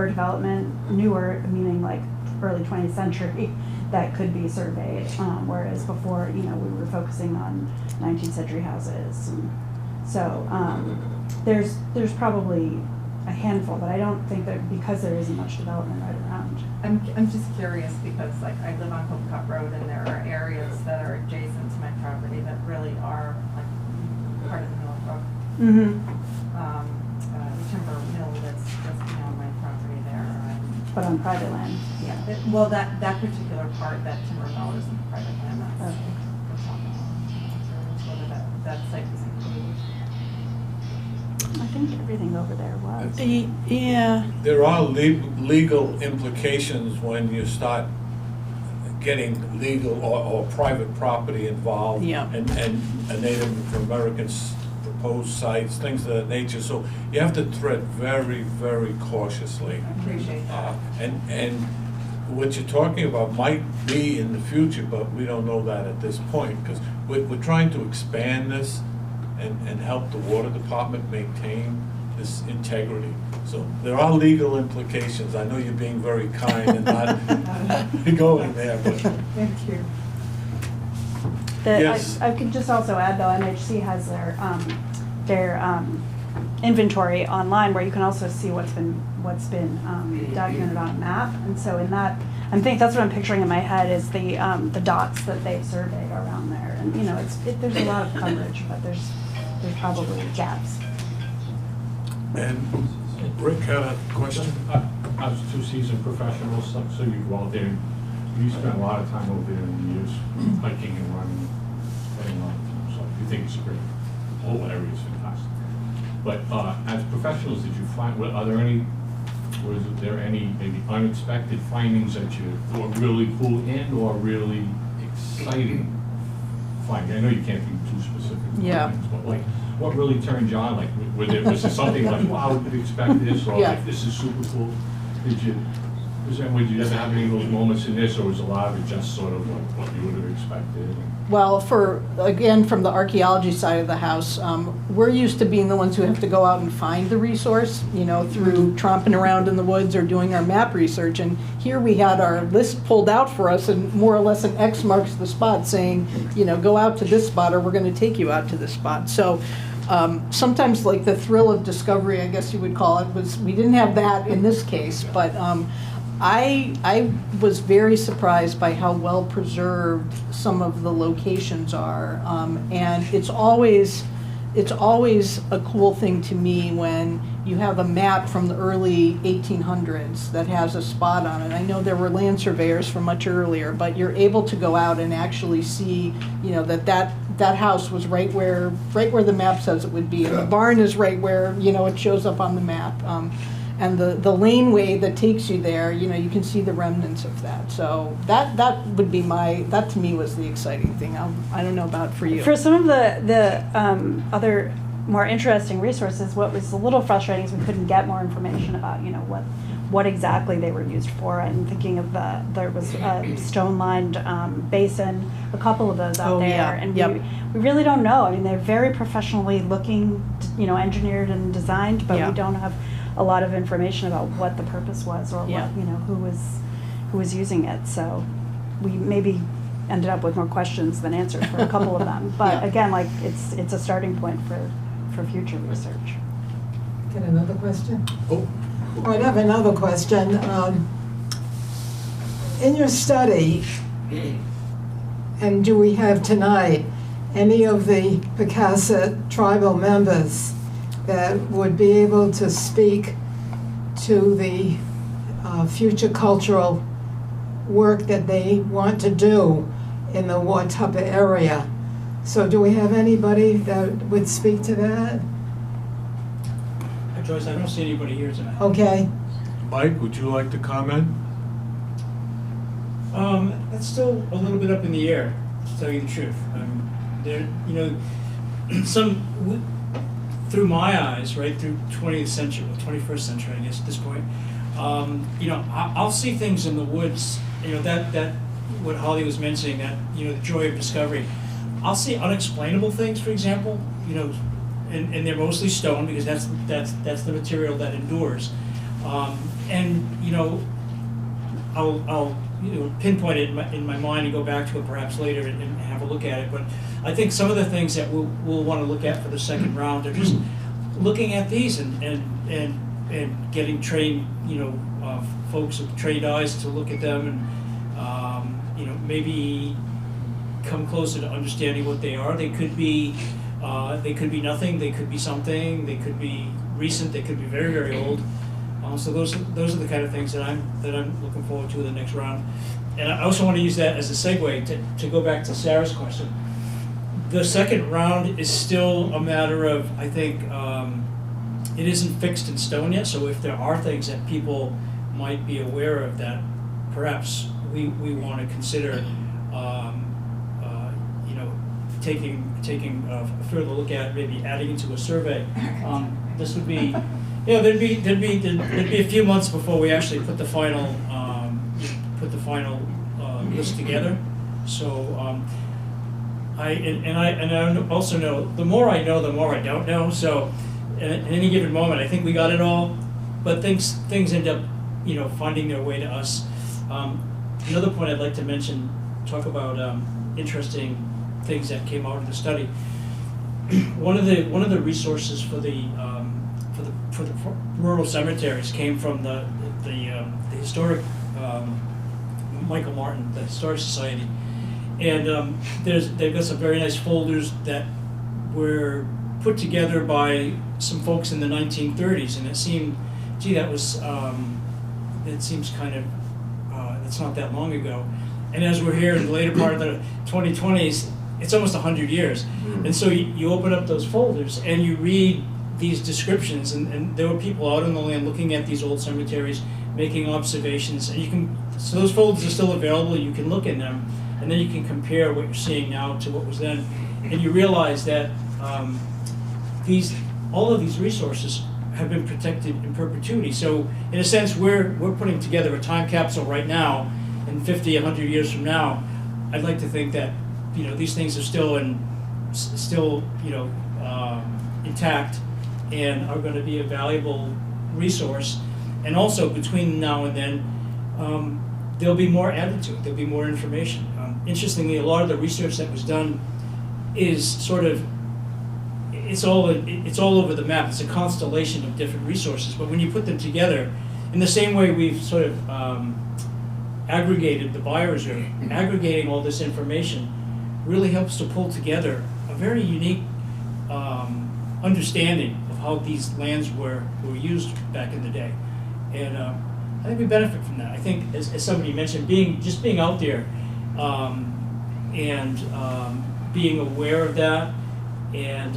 development, newer meaning like early 20th century, that could be surveyed, whereas before, we were focusing on 19th century houses. And so there's probably a handful, but I don't think that, because there isn't much development right around.
I'm just curious because like I live on Copacabana Road and there are areas that are adjacent to my property that really are like part of the Mill Brook.
Mm-hmm.
The timber mill that's just beyond my property there.
But on private land, yeah.
Well, that particular part, that timber mill isn't private land, that's,
Okay.
we're talking about. Whether that site was included.
I think everything over there was.
Yeah,
There are legal implications when you start getting legal or private property involved.
Yeah.
And a Native American's proposed sites, things of that nature. So you have to tread very, very cautiously.
I appreciate that.
And what you're talking about might be in the future, but we don't know that at this point, because we're trying to expand this and help the water department maintain this integrity. So there are legal implications. I know you're being very kind and not going there, but
Thank you.
Yes.
I could just also add though, MHC has their inventory online where you can also see what's been documented on a map. And so in that, that's what I'm picturing in my head is the dots that they've surveyed around there. And there's a lot of coverage, but there's probably gaps.
and Rick had a question.
I was two seasoned professionals, so you go out there, you spend a lot of time over there in the years, hiking and running, spending a lot of time, so you think it's great. The whole area is fantastic. But as professionals, did you find, was there any maybe unexpected findings that you thought really cool and or really exciting findings? I know you can't be too specific. with
Yeah.
things, but like, what really turned you on? Like, was there something like, wow, we could expect this, or
Yeah.
like, this is super cool? Is that, would you ever have any of those moments in this, or was a lot of it just sort of like what you would have expected?
Well, again, from the archaeology side of the house, we're used to being the ones who have to go out and find the resource, through tromping around in the woods or doing our map research. And here we had our list pulled out for us, and more or less an X marks the spot saying, go out to this spot, or we're going to take you out to this spot. So sometimes like the thrill of discovery, I guess you would call it, we didn't have that in this case, but I was very surprised by how well preserved some of the locations are, and it's always a cool thing to me when you have a map from the early 1800s that has a spot on it. I know there were land surveyors from much earlier, but you're able to go out and actually see, that house was right where the map says it would be, and the barn is right where it shows up on the map. And the laneway that takes you there, you can see the remnants of that. So that would be that to me was the exciting thing. I don't know about for you.
For some of the other more interesting resources, what was a little frustrating is we couldn't get more information about, what exactly they were used for. I'm thinking of there was a stone-lined basin, a couple of those out there.
Yeah.
And
Yep.
we really don't know. I mean, they're very professionally looking, engineered and designed, but
Yeah.
we don't have a lot of information about what the purpose was or
Yeah.
what, who was using it. So we maybe ended up with more questions than answers for a couple of them. But
Yeah.
again, like it's a starting point for future research.
Get another question?
Oh.
I have another question. In your study, and do we have tonight any of the Picasset tribal members that would be able to speak to the future cultural work that they want to do in the Watuppa area? So do we have anybody that would speak to that?
Joyce, I don't see anybody here tonight.
Okay.
Mike, would you like to comment?
That's still a little bit up in the air, to tell you the truth. There, through my eyes, right, through 20th century, 21st century, I guess, at this point, I'll see things in the woods, that what Holly was mentioning, that, the joy of discovery. I'll see unexplainable things, for example, and they're mostly stone because that's the material that endures. I'll pinpoint it in my mind and go back to it perhaps later and have a look at it. But I think some of the things that we'll want to look at for the second round are just looking at these and getting trained, folks with trained eyes to look at them and maybe come closer to understanding what they are. They could be nothing. They could be something. They could be recent. They could be very, very old. So those are the kind of things that I'm looking forward to in the next round. And I also want to use that as a segue to go back to Sarah's question. The second round is still a matter of, I think, it isn't fixed in stone yet. So if there are things that people might be aware of that perhaps we want to consider, taking a further look at, maybe adding into a survey. This would be, there'd be a few months before we actually put the final list together. So I also know the more I know, the more I don't know. So at any given moment, I think we got it all, but things end up finding their way to us. Another point I'd like to mention, talk about interesting things that came out of the study. One of the resources for the rural cemeteries came from the historic Michael Martin, the Historic Society, and they've got some very nice folders that were put together by some folks in the 1930s, and it seemed, it seems kind of it's not that long ago. And as we're here in the later part of the 2020s, it's almost 100 years. And so you open up those folders and you read these descriptions, and there were people out on the land looking at these old cemeteries, making observations, and so those folders are still available, you can look in them, and then you can compare what you're seeing now to what was then, and you realize that all of these resources have been protected in perpetuity. So in a sense, we're putting together a time capsule right now, and 50, 100 years from now, I'd like to think that, you know, these things are still intact and are going to be a valuable resource. And also between now and then, there'll be more added to it. There'll be more information. Interestingly, a lot of the research that was done is sort of, it's all over the map. It's a constellation of different resources. But when you put them together, in the same way we've sort of aggregated the bioreserve, aggregating all this information really helps to pull together a very unique understanding of how these lands were used back in the day. And I think we benefit from that. I think, as somebody mentioned, being out there and being aware of that, and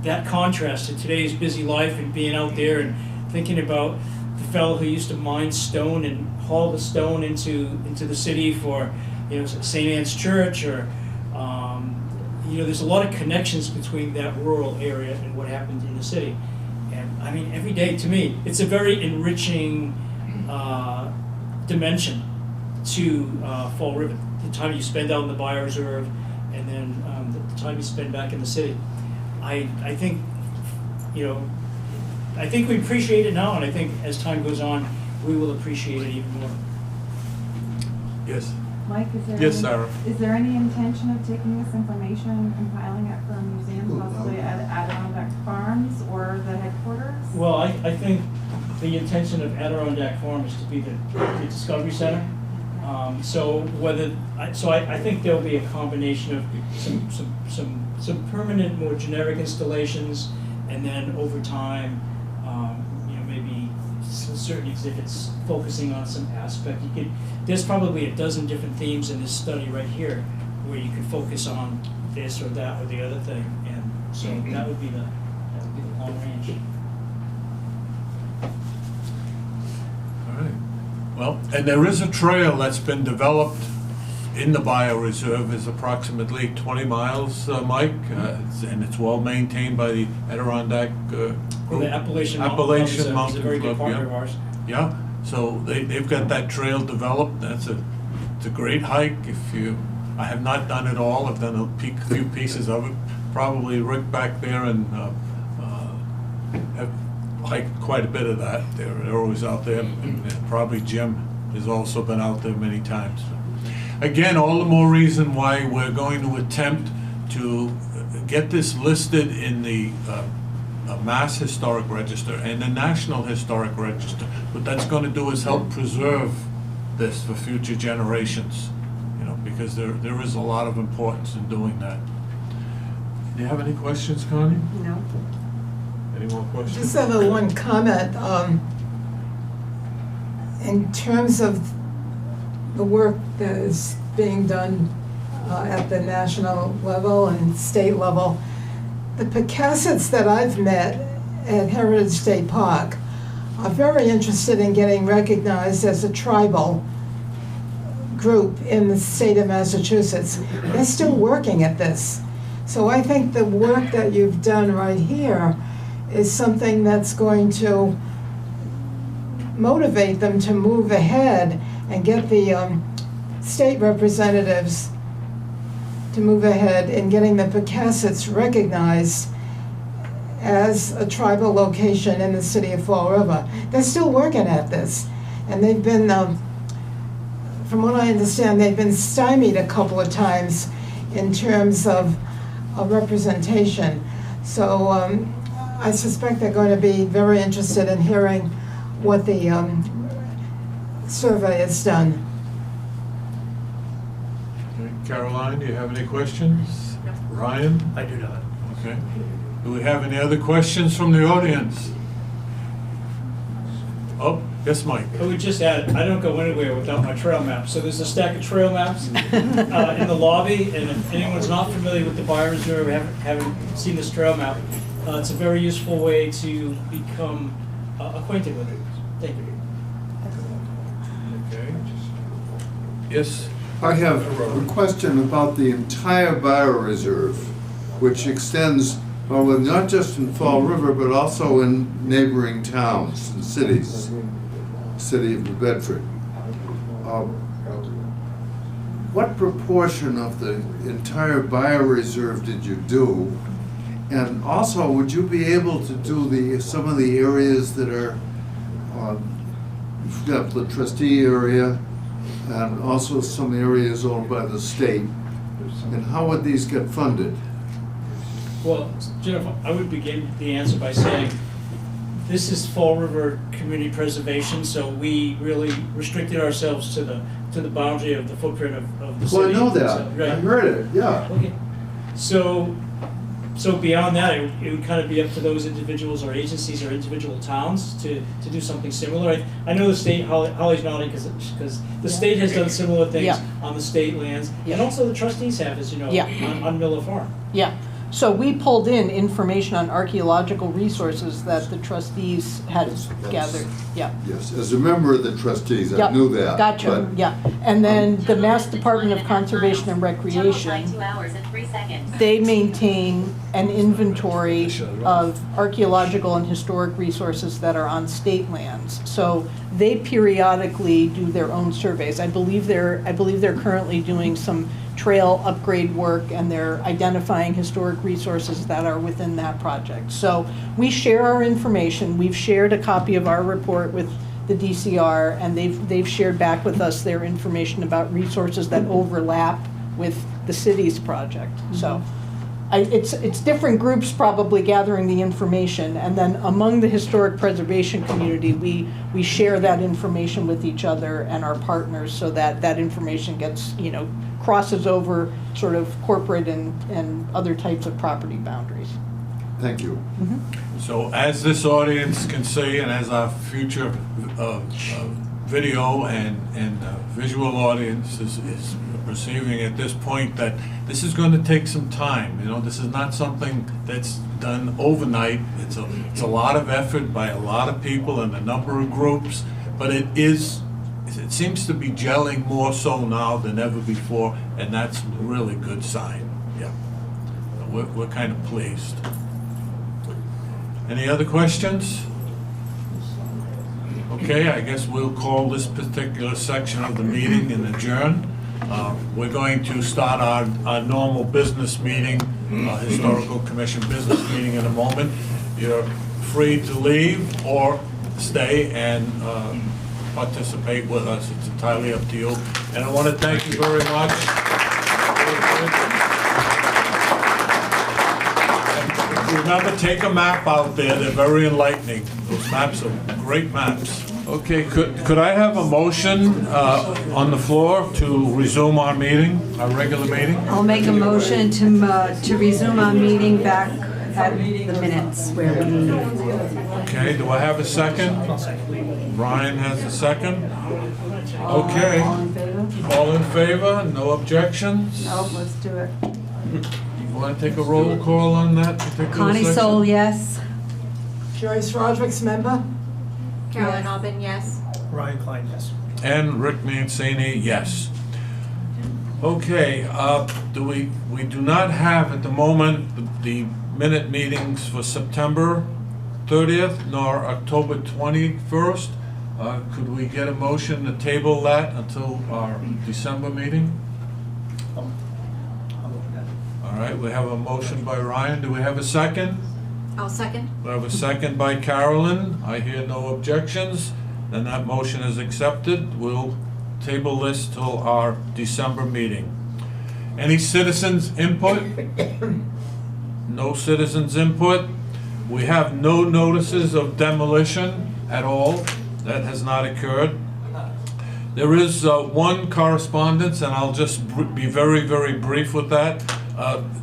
that contrast to today's busy life, and being out there and thinking about the fellow who used to mine stone and haul the stone into the city for, St. Anne's Church, or there's a lot of connections between that rural area and what happened in the city. And I mean, every day to me, it's a very enriching dimension to Fall River. The time you spend out in the bioreserve, and then the time you spend back in the city. I think we appreciate it now, and I think as time goes on, we will appreciate it even more.
Yes.
Mike,
Yes, Sarah.
Is there any intention of taking this information and compiling it for a museum, possibly at Adirondack Farms or the headquarters?
Well, I think the intention of Adirondack Farm is to be the Discovery Center. I think there'll be a combination of some permanent, more generic installations, and then over time, maybe certain exhibits focusing on some aspect. There's probably a dozen different themes in this study right here, where you could focus on this or that or the other thing, and so that would be the long range.
All right. Well, and there is a trail that's been developed in the bioreserve. It's approximately 20 miles, Mike, and it's well maintained by the Adirondack group.
The Appalachian
Mountain
Mountain Club is a very good
Club,
partner
yeah.
of ours.
Yeah, so they've got that trail developed. It's a great hike. I have not done it all. I've done a few pieces of it. Probably Rick back there and have hiked quite a bit of that. They're always out there. And probably Jim has also been out there many times. Again, all the more reason why we're going to attempt to get this listed in the Mass Historic Register and the National Historic Register. What that's going to do is help preserve this for future generations, because there is a lot of importance in doing that. Do you have any questions, Connie?
No.
Any more questions?
Just have one comment. In terms of the work that is being done at the national level and state level, the Picassets that I've met at Heritage State Park are very interested in getting recognized as a tribal group in the state of Massachusetts. They're still working at this. So I think the work that you've done right here is something that's going to motivate them to move ahead and get the state representatives to move ahead in getting the Picassets recognized as a tribal location in the city of Fall River. They're still working at this, and they've been, from what I understand, they've been stymied a couple of times in terms of representation. So I suspect they're going to be very interested in hearing what the survey has done.
Okay. Caroline, do you have any questions?
No.
Ryan?
I do not.
Okay. Do we have any other questions from the audience? Oh, yes, Mike.
I would just add, I don't go anywhere without my trail map. So there's a stack of trail maps in the lobby, and if anyone's not familiar with the bioreserve, haven't seen this trail map, it's a very useful way to become acquainted with it. Thank you.
Okay. Yes.
I have a question about the entire bioreserve, which extends well, not just in Fall River, but also in neighboring towns and cities, city of New Bedford. What proportion of the entire bioreserve did you do? And also, would you be able to do some of the areas that are, you've got the trustee area, and also some areas owned by the state? And how would these get funded?
Well, Jennifer, I would begin the answer by saying, this is Fall River Community Preservation, so we really restricted ourselves to the boundary of the footprint of the city.
Well, I know that.
So, right.
I heard it, yeah.
Okay. So beyond that, it would kind of be up to those individuals or agencies or individual towns to do something similar. I know the state, Holly's nodding because the state has done similar things
Yeah.
on the state lands,
Yeah.
and also the trustees have, as you know,
Yeah.
on Miller Farm.
Yeah, so we pulled in information on archaeological resources that the trustees had gathered, yeah.
Yes, as a member of the trustees, I
Yep,
knew that.
Gotcha,
but-
yeah. And then the Mass Department of Conservation and Recreation, they maintain an inventory of archaeological and historic resources that are on state lands. So they periodically do their own surveys. I believe they're currently doing some trail upgrade work, and they're identifying historic resources that are within that project. So we share our information. We've shared a copy of our report with the DCR, and they've shared back with us their information about resources that overlap with the city's project. So it's different groups probably gathering the information, and then among the historic preservation community, we share that information with each other and our partners, so that that information gets, crosses over sort of corporate and other types of property boundaries.
Thank you.
So as this audience can see, and as our future video and visual audience is perceiving at this point, that this is going to take some time. This is not something that's done overnight. It's a lot of effort by a lot of people and a number of groups, but it seems to be gelling more so now than ever before, and that's a really good sign. Yeah, we're kind of pleased. Any other questions? Okay, I guess we'll call this particular section of the meeting and adjourn. We're going to start our normal business meeting, Historical Commission business meeting in a moment. You're free to leave or stay and participate with us. It's entirely up to you. And I want to thank you very much. Remember, take a map out there. They're very enlightening. Those maps are great maps. Okay, could I have a motion on the floor to resume our meeting, our regular meeting?
I'll make a motion to resume our meeting back at the minutes where we...
Okay, do I have a second? Brian has a second. Okay.
All in favor?
All in favor? No objections?
No, let's do it.
You want to take a roll call on that particular
Connie
section?
Soul, yes.
Joyce Roderick's member?
Carolyn Alban, yes.
Ryan Klein, yes.
And Rick Mancini, yes. Okay, we do not have at the moment the minute meetings for September 30th nor October 21st. Could we get a motion to table that until our December meeting? All right, we have a motion by Ryan. Do we have a second?
I'll second.
We have a second by Carolyn. I hear no objections. Then that motion is accepted. We'll table this till our December meeting. Any citizens' input? No citizens' input. We have no notices of demolition at all. That has not occurred. There is one correspondence, and I'll just be very, very brief with that.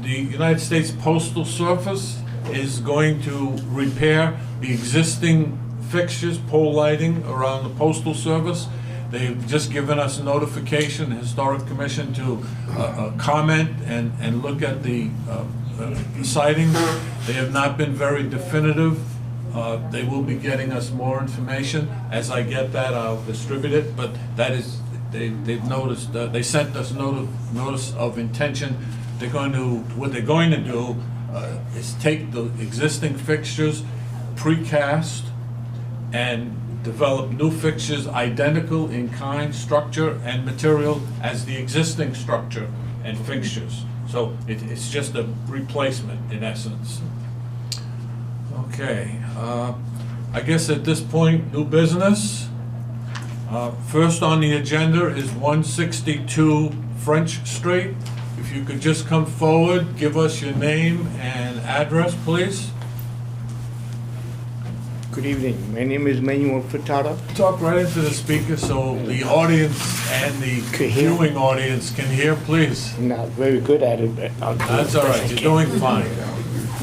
The United States Postal Service is going to repair the existing fixtures, pole lighting around the Postal Service. They've just given us notification, the Historic Commission, to comment and look at the sightings. They have not been very definitive. They will be getting us more information. As I get that, I'll distribute it, but that is, they've noticed, they sent us notice of intention. What they're going to do, is take the existing fixtures, precast, and develop new fixtures identical in kind, structure, and material as the existing structure and fixtures. So it's just a replacement in essence. Okay, I guess at this point, new business. First on the agenda is 162 French Street. If you could just come forward, give us your name and address, please.
Good evening. My name is Manuel Furtado.
Talk right into the speaker so the audience and the
Can hear.
viewing audience can hear, please.
I'm not very good at it, but I'll do
That's
it
all
best
right,
I
you're
can.
doing fine.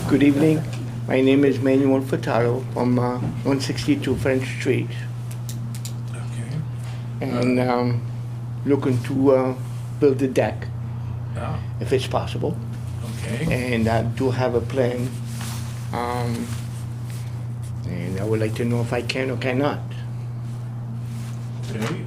Good evening. My name is Manuel Furtado from 162 French Street,
Okay.
and looking to build a deck
Yeah,
if it's possible.
okay.
And I do have a plan, and I would like to know if I can or cannot.
Okay,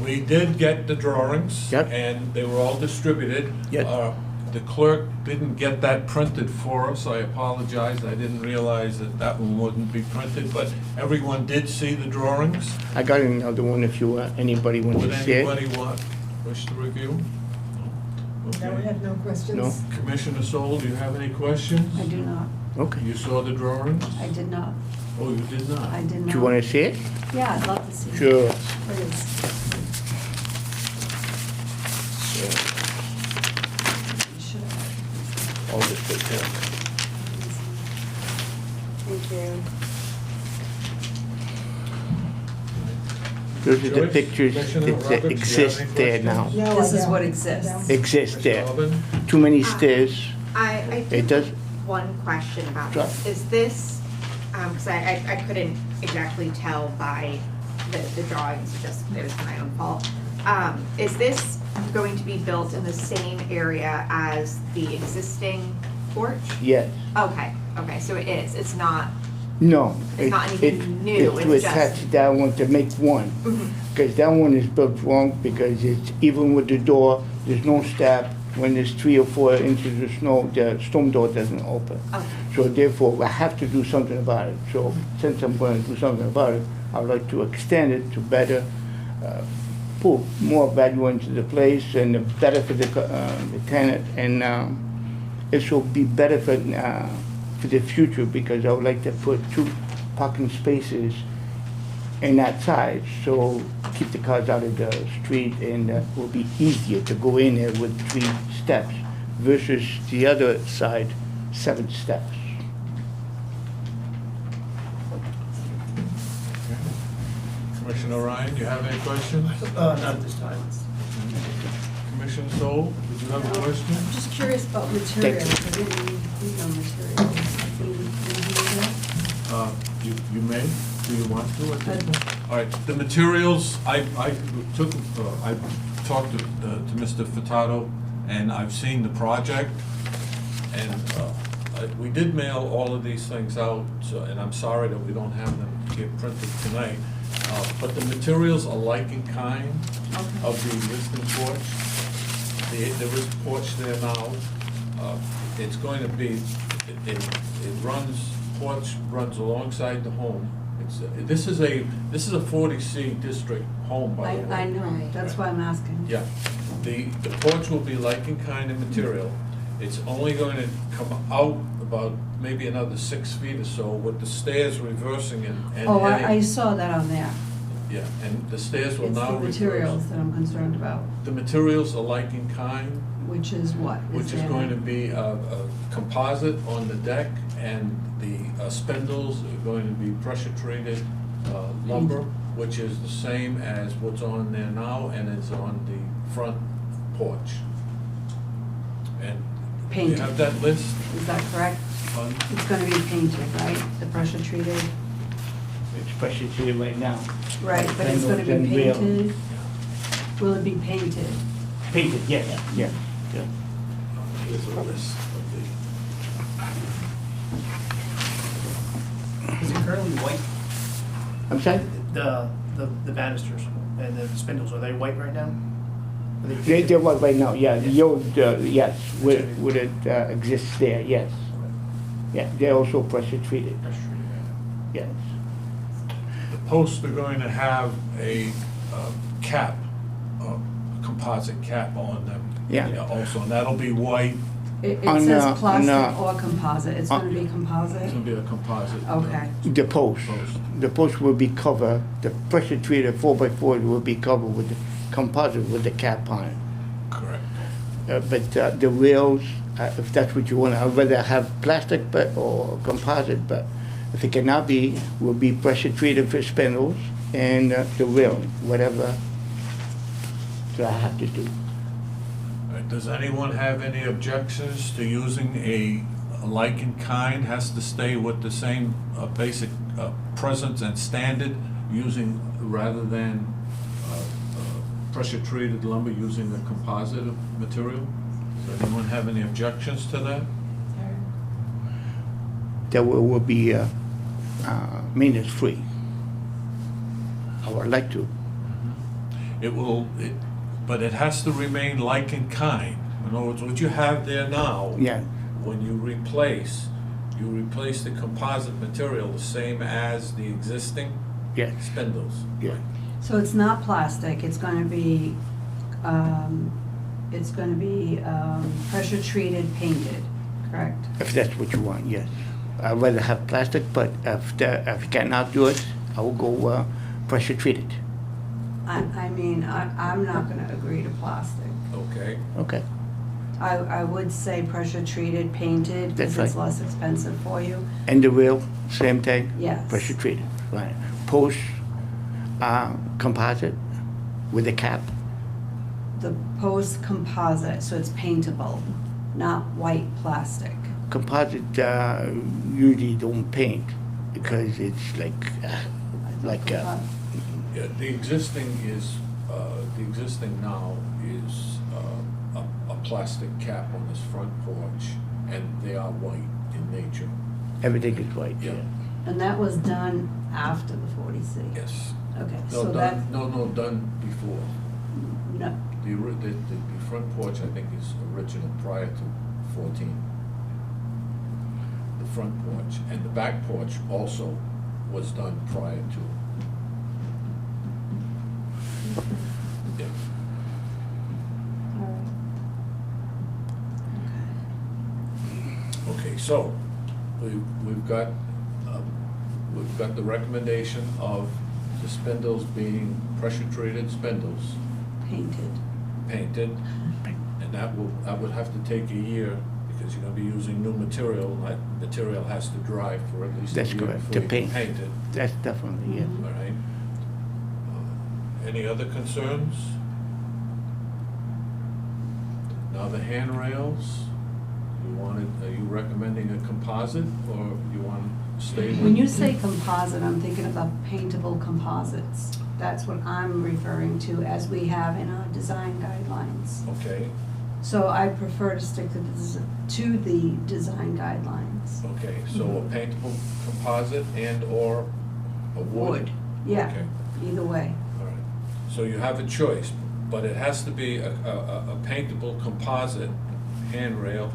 we did get the drawings.
Yep.
And they were all distributed.
Yep.
The clerk didn't get that printed for us, I apologize, I didn't realize that that one wouldn't be printed, but everyone did see the drawings.
I got another one if you anybody wants
Would
to see it.
anybody wish to review?
Now we
Okay.
have no questions?
No.
Commissioner Sol, do you have any questions?
I do not.
Okay.
You saw the drawings?
I did not.
Oh, you did not?
I did not.
Do you want to see it?
Yeah, I'd love to see it.
Sure.
Please. Should I?
All this paper.
Thank you.
Those are the
Joyce,
pictures
Commissioner
that
Roberts, do you have
exist
any
there now.
questions?
No,
This
I
is what
don't.
exists.
No.
Exists
Ms.
there.
Robin?
Too many stairs.
I do
It does.
have one question about
Sure.
this. Is this, because I couldn't exactly tell by the drawings, it was my own fault. Is this going to be built in the same area as the existing porch?
Yes.
Okay, so it is, it's not,
No.
It's not anything new,
to
it's just-
attach that one to make one. Because that one is built wrong because it's even with the door, there's no step. When there's 3 or 4 inches of snow, the storm door doesn't open.
okay,
So therefore, I have to do something about it. So since I'm going to do something about it, I would like to extend it to better put more value into the place and better for the tenant. And it will be better for the future because I would like to put 2 parking spaces in that side, so keep the cars out of the street and it will be easier to go in there with 3 steps versus the other side, 7 steps.
Commissioner Ryan, do you have any questions?
Not at this time.
Commissioner Sol, did you have a question?
I'm just curious about materials. I didn't read on materials.
You may, do you want to at this point? All right, the materials, I talked to Mr. Furtado, and I've seen the project, and we did mail all of these things out, and I'm sorry that we don't have them to get printed tonight, but the materials are like in kind of the existing porch. There is a porch there now. It's going to be, it runs, porch runs alongside the home. This is a 40C district home, by the way.
I know, that's why I'm asking.
Yeah, the porch will be like in kind of material. It's only going to come out about maybe another 6 feet or so with the stairs reversing and
Oh, I
heading.
saw that on there.
Yeah, and the stairs will
It's
now
the
reverse.
materials that I'm concerned about,
The materials are like in kind,
which is what?
which is
there-
going to be a composite on the deck, and the spindles are going to be pressure-treated lumber, which is the same as what's on there now, and it's on the front porch. And you
Painted.
have that list?
Is that correct?
on-
It's gonna be painted, right? The pressure treated?
It's pressure treated right now.
Right, but it's gonna be
And real.
painted? Will it be painted?
Painted, yes, yeah.
Here's a list of
Is it currently white?
I'm sorry?
The banisters and the spindles, are they white right now?
There was right now, yeah, the old, yes, would it exists there, yes. Yeah, they're also pressure treated, yes.
The posts are going to have a cap, a composite cap on them.
Yeah.
Also, and that'll be white.
It
On,
says plastic
on,
or composite, it's gonna be composite?
It's gonna be a composite.
Okay.
The post. The post will be covered, the pressure treated 4x4 will be covered with the composite with the cap on it.
Correct.
But the rails, if that's what you want, I'd rather have plastic or composite, but if it cannot be, will be pressure treated for spindles and the rail, whatever that I have to do.
All right, does anyone have any objections to using a like in kind? Has to stay with the same basic presence and standard, using rather than pressure treated lumber using a composite material? Does anyone have any objections to that?
That will be maintenance free. I would like to.
It will, but it has to remain like in kind. In other words, what you have there now.
Yeah.
When you replace the composite material the same as the existing
Yes.
spindles.
Yeah.
So it's not plastic, it's gonna be, pressure treated, painted, correct?
If that's what you want, yes. I'd rather have plastic, but if you cannot do it, I will go pressure treated.
I'm not gonna agree to plastic.
Okay,
Okay.
I would say pressure treated, painted, because
That's
it's
right.
less expensive for you.
And the rail, same thing?
Yes.
Pressure treated, right. Post, composite with a cap.
The post composite, so it's paintable, not white plastic.
Composite usually don't paint because it's like
yeah, the existing now is a plastic cap on this front porch, and they are white in nature.
everything is white, yeah.
And that was done after the 40C?
Yes.
Okay,
No,
so that,
done before.
no,
The front porch, I think, is original prior to 14. The front porch, and the back porch also was done prior to. Yeah. Okay, so we've got the recommendation of the spindles being pressure treated spindles,
painted.
painted, and that would have to take a year because you're gonna be using new material, and that material has to dry for at least a
That's
year
correct,
before
to
you can
paint.
paint it.
That's definitely, yeah.
All right. Any other concerns? Now the handrails, are you recommending a composite, or you want to stay with?
When you say composite, I'm thinking about paintable composites. That's what I'm referring to as we have in our design guidelines.
Okay,
So I prefer to stick to the design guidelines.
okay, so a paintable composite and/or a wood?
Yeah,
Okay.
either way.
All right, so you have a choice, but it has to be a paintable composite handrail,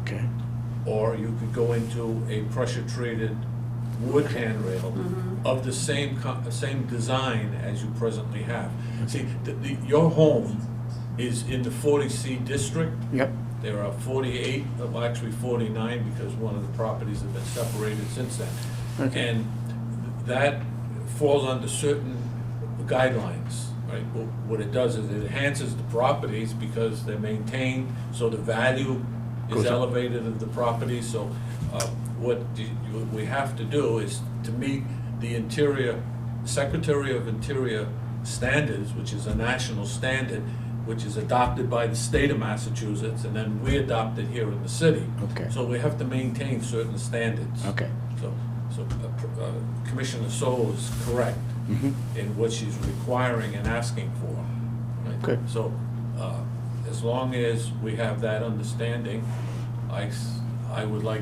Okay.
Mm-hmm.
or you could go into a pressure-treated wood handrail of the same design as you presently have. See, your home is in the 40C district.
Yep.
There are 48, well, actually 49, because one of the properties have been separated since then.
Okay.
And that falls under certain guidelines, right? What it does is it enhances the properties because they're maintained, so the value is
Goes up.
elevated of the property. So what we have to do is to meet the Secretary of Interior standards, which is a national standard, which is adopted by the state of Massachusetts, and then we adopt it here in the city.
Okay.
So we have to maintain certain standards.
Okay.
So Commissioner Soul is correct
Mhm.
in what she's requiring and asking for. right?
Good.
So, as long as we have that understanding, I would like,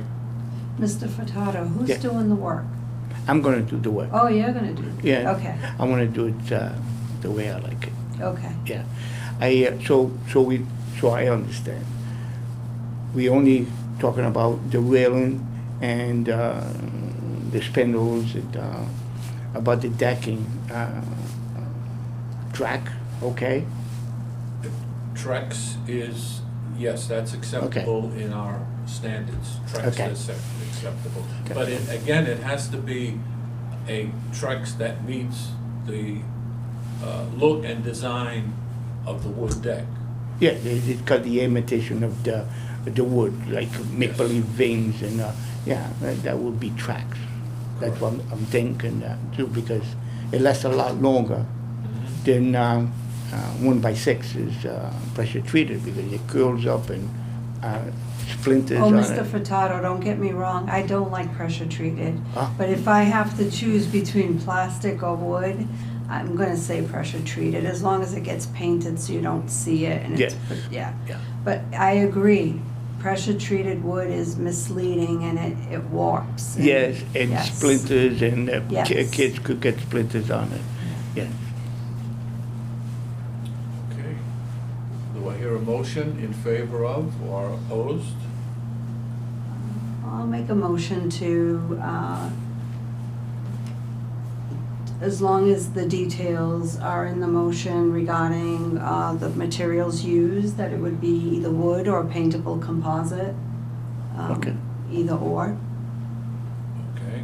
Mr. Furtado, who's
Yeah.
doing the work?
I'm gonna do the work.
Oh, you're gonna do it?
Yeah.
Okay,
I wanna do it the way I like it.
okay.
Yeah. So I understand. We only talking about the railing and the spindles and about the decking. Track, okay?
Trex is, yes, that's acceptable in our standards. Trex
Okay.
is acceptable.
Okay.
But again, it has to be a Trex that meets the look and design of the wood deck.
Yeah, it's got the imitation of the wood, like maple leaf veins and yeah, that would be tracks. That's what I'm thinking too, because it lasts a lot longer than 1x6 is pressure treated, because it curls up and splinters
Oh,
on
Mr.
it.
Furtado, don't get me wrong, I don't like pressure treated.
Ah.
But if I have to choose between plastic or wood, I'm gonna say pressure treated, as long as it gets painted so you don't see it and it's, yeah.
Yeah.
But I agree, pressure treated wood is misleading and it warps. and-
Yes, and
yes.
splinters, and
Yes.
kids could get splinters on it. Yeah.
Okay. Do I hear a motion in favor of or opposed?
I'll make a motion to, as long as the details are in the motion regarding the materials used, that it would be either wood or paintable composite.
Okay.
Either or.
Okay.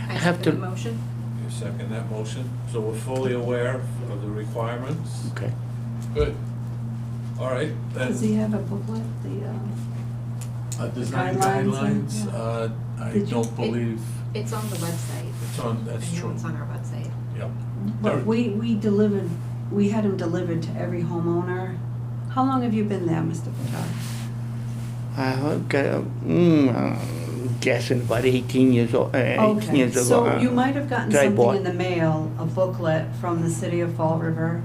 I
have
second
to-
the motion.
You second that motion? So we're fully aware of the requirements?
Okay.
Good. All right,
Does
then,
he have a booklet,
design
guidelines,
guidelines, I
Did you-
don't believe,
It's on the website.
it's on, that's
I know
true.
it's on our website.
Yep.
but we delivered, we had them delivered to every homeowner. How long have you been there, Mr. Furtado?
Guessing about 18 years old. 18
Okay,
years ago.
so you might have gotten
that I
something
bought.
in the mail, a booklet from the city of Fall River,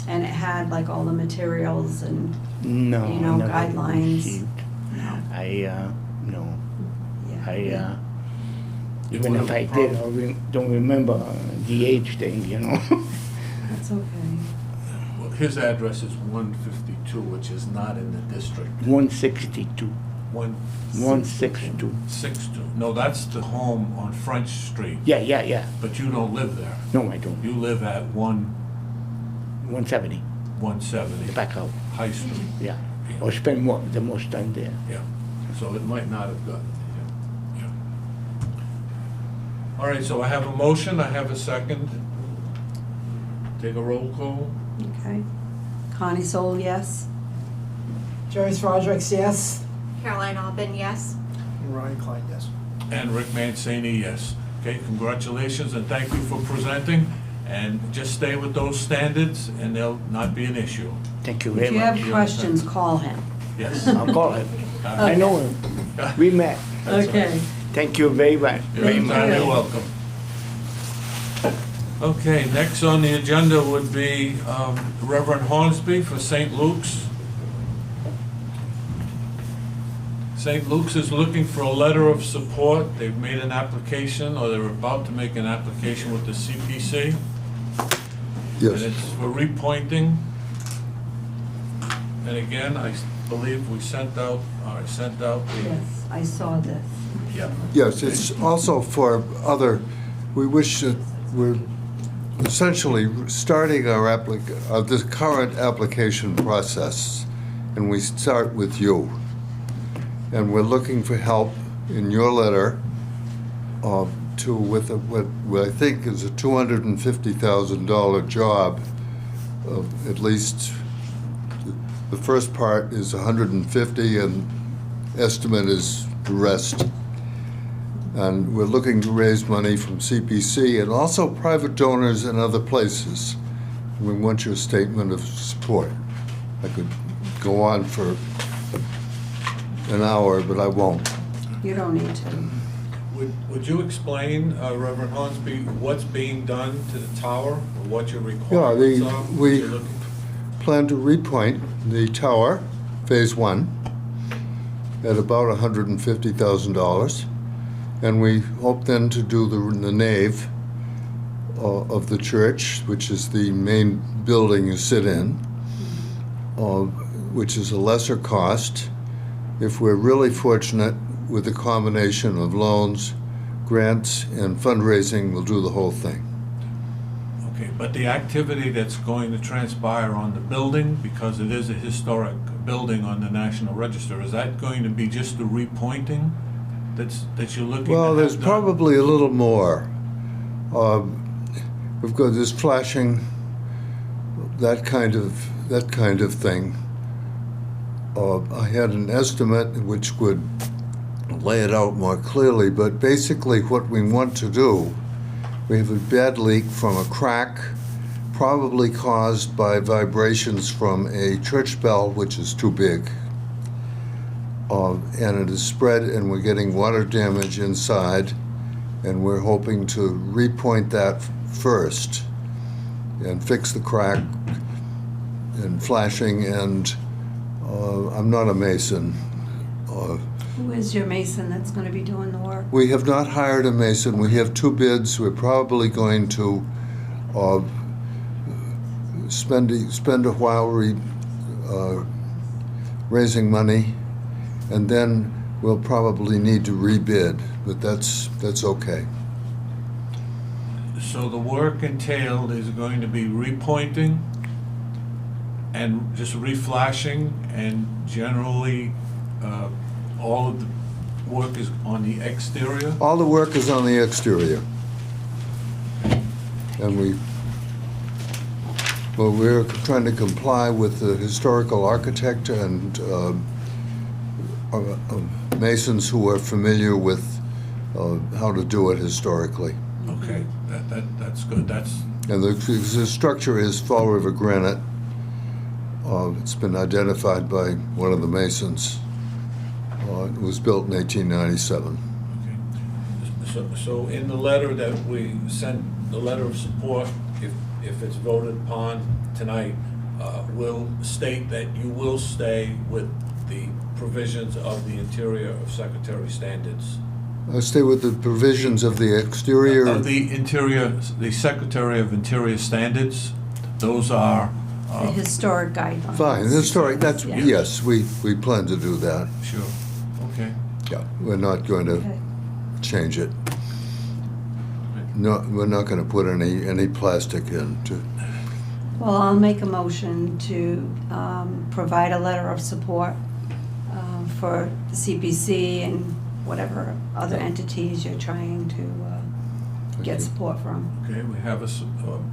and it had like all the materials and,
No,
you know,
never
guidelines.
received. No.
yeah.
Even if I did, don't remember the age thing, you know.
That's okay.
Well, his address is 152, which is not in the district.
162. 162.
162. No, that's the home on French Street,
Yeah.
but you don't live there.
No, I don't.
You live at
170.
170
Back out.
High Street.
Yeah. Or spend the most time there.
Yeah, so it might not have gotten, yeah. All right, so I have a motion, I have a second. Take a roll call.
Okay. Connie Soul, yes?
Joyce Rodericks, yes.
Caroline Alban, yes.
Ryan Klein, yes.
And Rick Mancini, yes. Okay, congratulations and thank you for presenting. And just stay with those standards and they'll not be an issue.
Thank you
If
very
you
much.
have questions, call him.
Yes.
I'll call him. I know him. We met.
That's all right.
Okay.
Thank you very much. Very much.
You're welcome. Okay, next on the agenda would be Reverend Hornsby for St. Luke's. St. Luke's is looking for a letter of support. They've made an application, or they're about to make an application with the CPC. And it's for repointing. And again, I believe I sent out the,
Yes, I saw this.
yeah.
Yes, it's also for other, we wish that we're essentially starting this current application process, and we start with you. And we're looking for help in your letter with what I think is a $250,000 job. At least the first part is 150, and estimate is the rest. And we're looking to raise money from CPC and also private donors and other places. We want your statement of support. I could go on for an hour, but I won't.
You don't need to.
Would you explain, Reverend Hornsby, what's being done to the tower, or what your requirements are? what
we
you're looking-
plan to repoint the tower, Phase 1, at about $150,000. And we hope then to do the nave of the church, which is the main building you sit in. which is a lesser cost. If we're really fortunate with a combination of loans, grants, and fundraising, we'll do the whole thing.
Okay, but the activity that's going to transpire on the building, because it is a historic building on the National Register, is that going to be just the repointing that you're looking to
Well,
have
there's
done?
probably a little more. We've got this flashing, that kind of thing. I had an estimate which would lay it out more clearly, but basically what we want to do, we have a bad leak from a crack, probably caused by vibrations from a church bell, which is too big. And it is spread, and we're getting water damage inside, and we're hoping to repoint that first and fix the crack and flashing, and I'm not a mason.
Who is your mason that's gonna be doing the work?
We have not hired a mason. We have 2 bids. We're probably going to spend a while raising money, and then we'll probably need to rebid, but that's okay.
So the work entailed is going to be repointing and just reflashing, and generally, all of the work is on the exterior?
All the work is on the exterior. And we're trying to comply with the historical architect and masons who are familiar with how to do it historically.
Okay, that's good,
And the structure is Fall River granite. It's been identified by one of the masons. It was built in 1897.
okay. So in the letter that we sent, the letter of support, if it's voted upon tonight, will state that you will stay with the provisions of the interior of Secretary standards.
I stay with the provisions of the exterior.
Of the interior, the Secretary of Interior standards, those are.
The historic guidelines.
Fine, historic, that's,
Yeah.
yes, we plan to do that.
Sure, okay.
Yeah, we're not going to
Okay.
change it. No, we're not going to put any plastic in.
Well, I'll make a motion to provide a letter of support for the CPC and whatever other entities you're trying to get support from.
Okay, we have a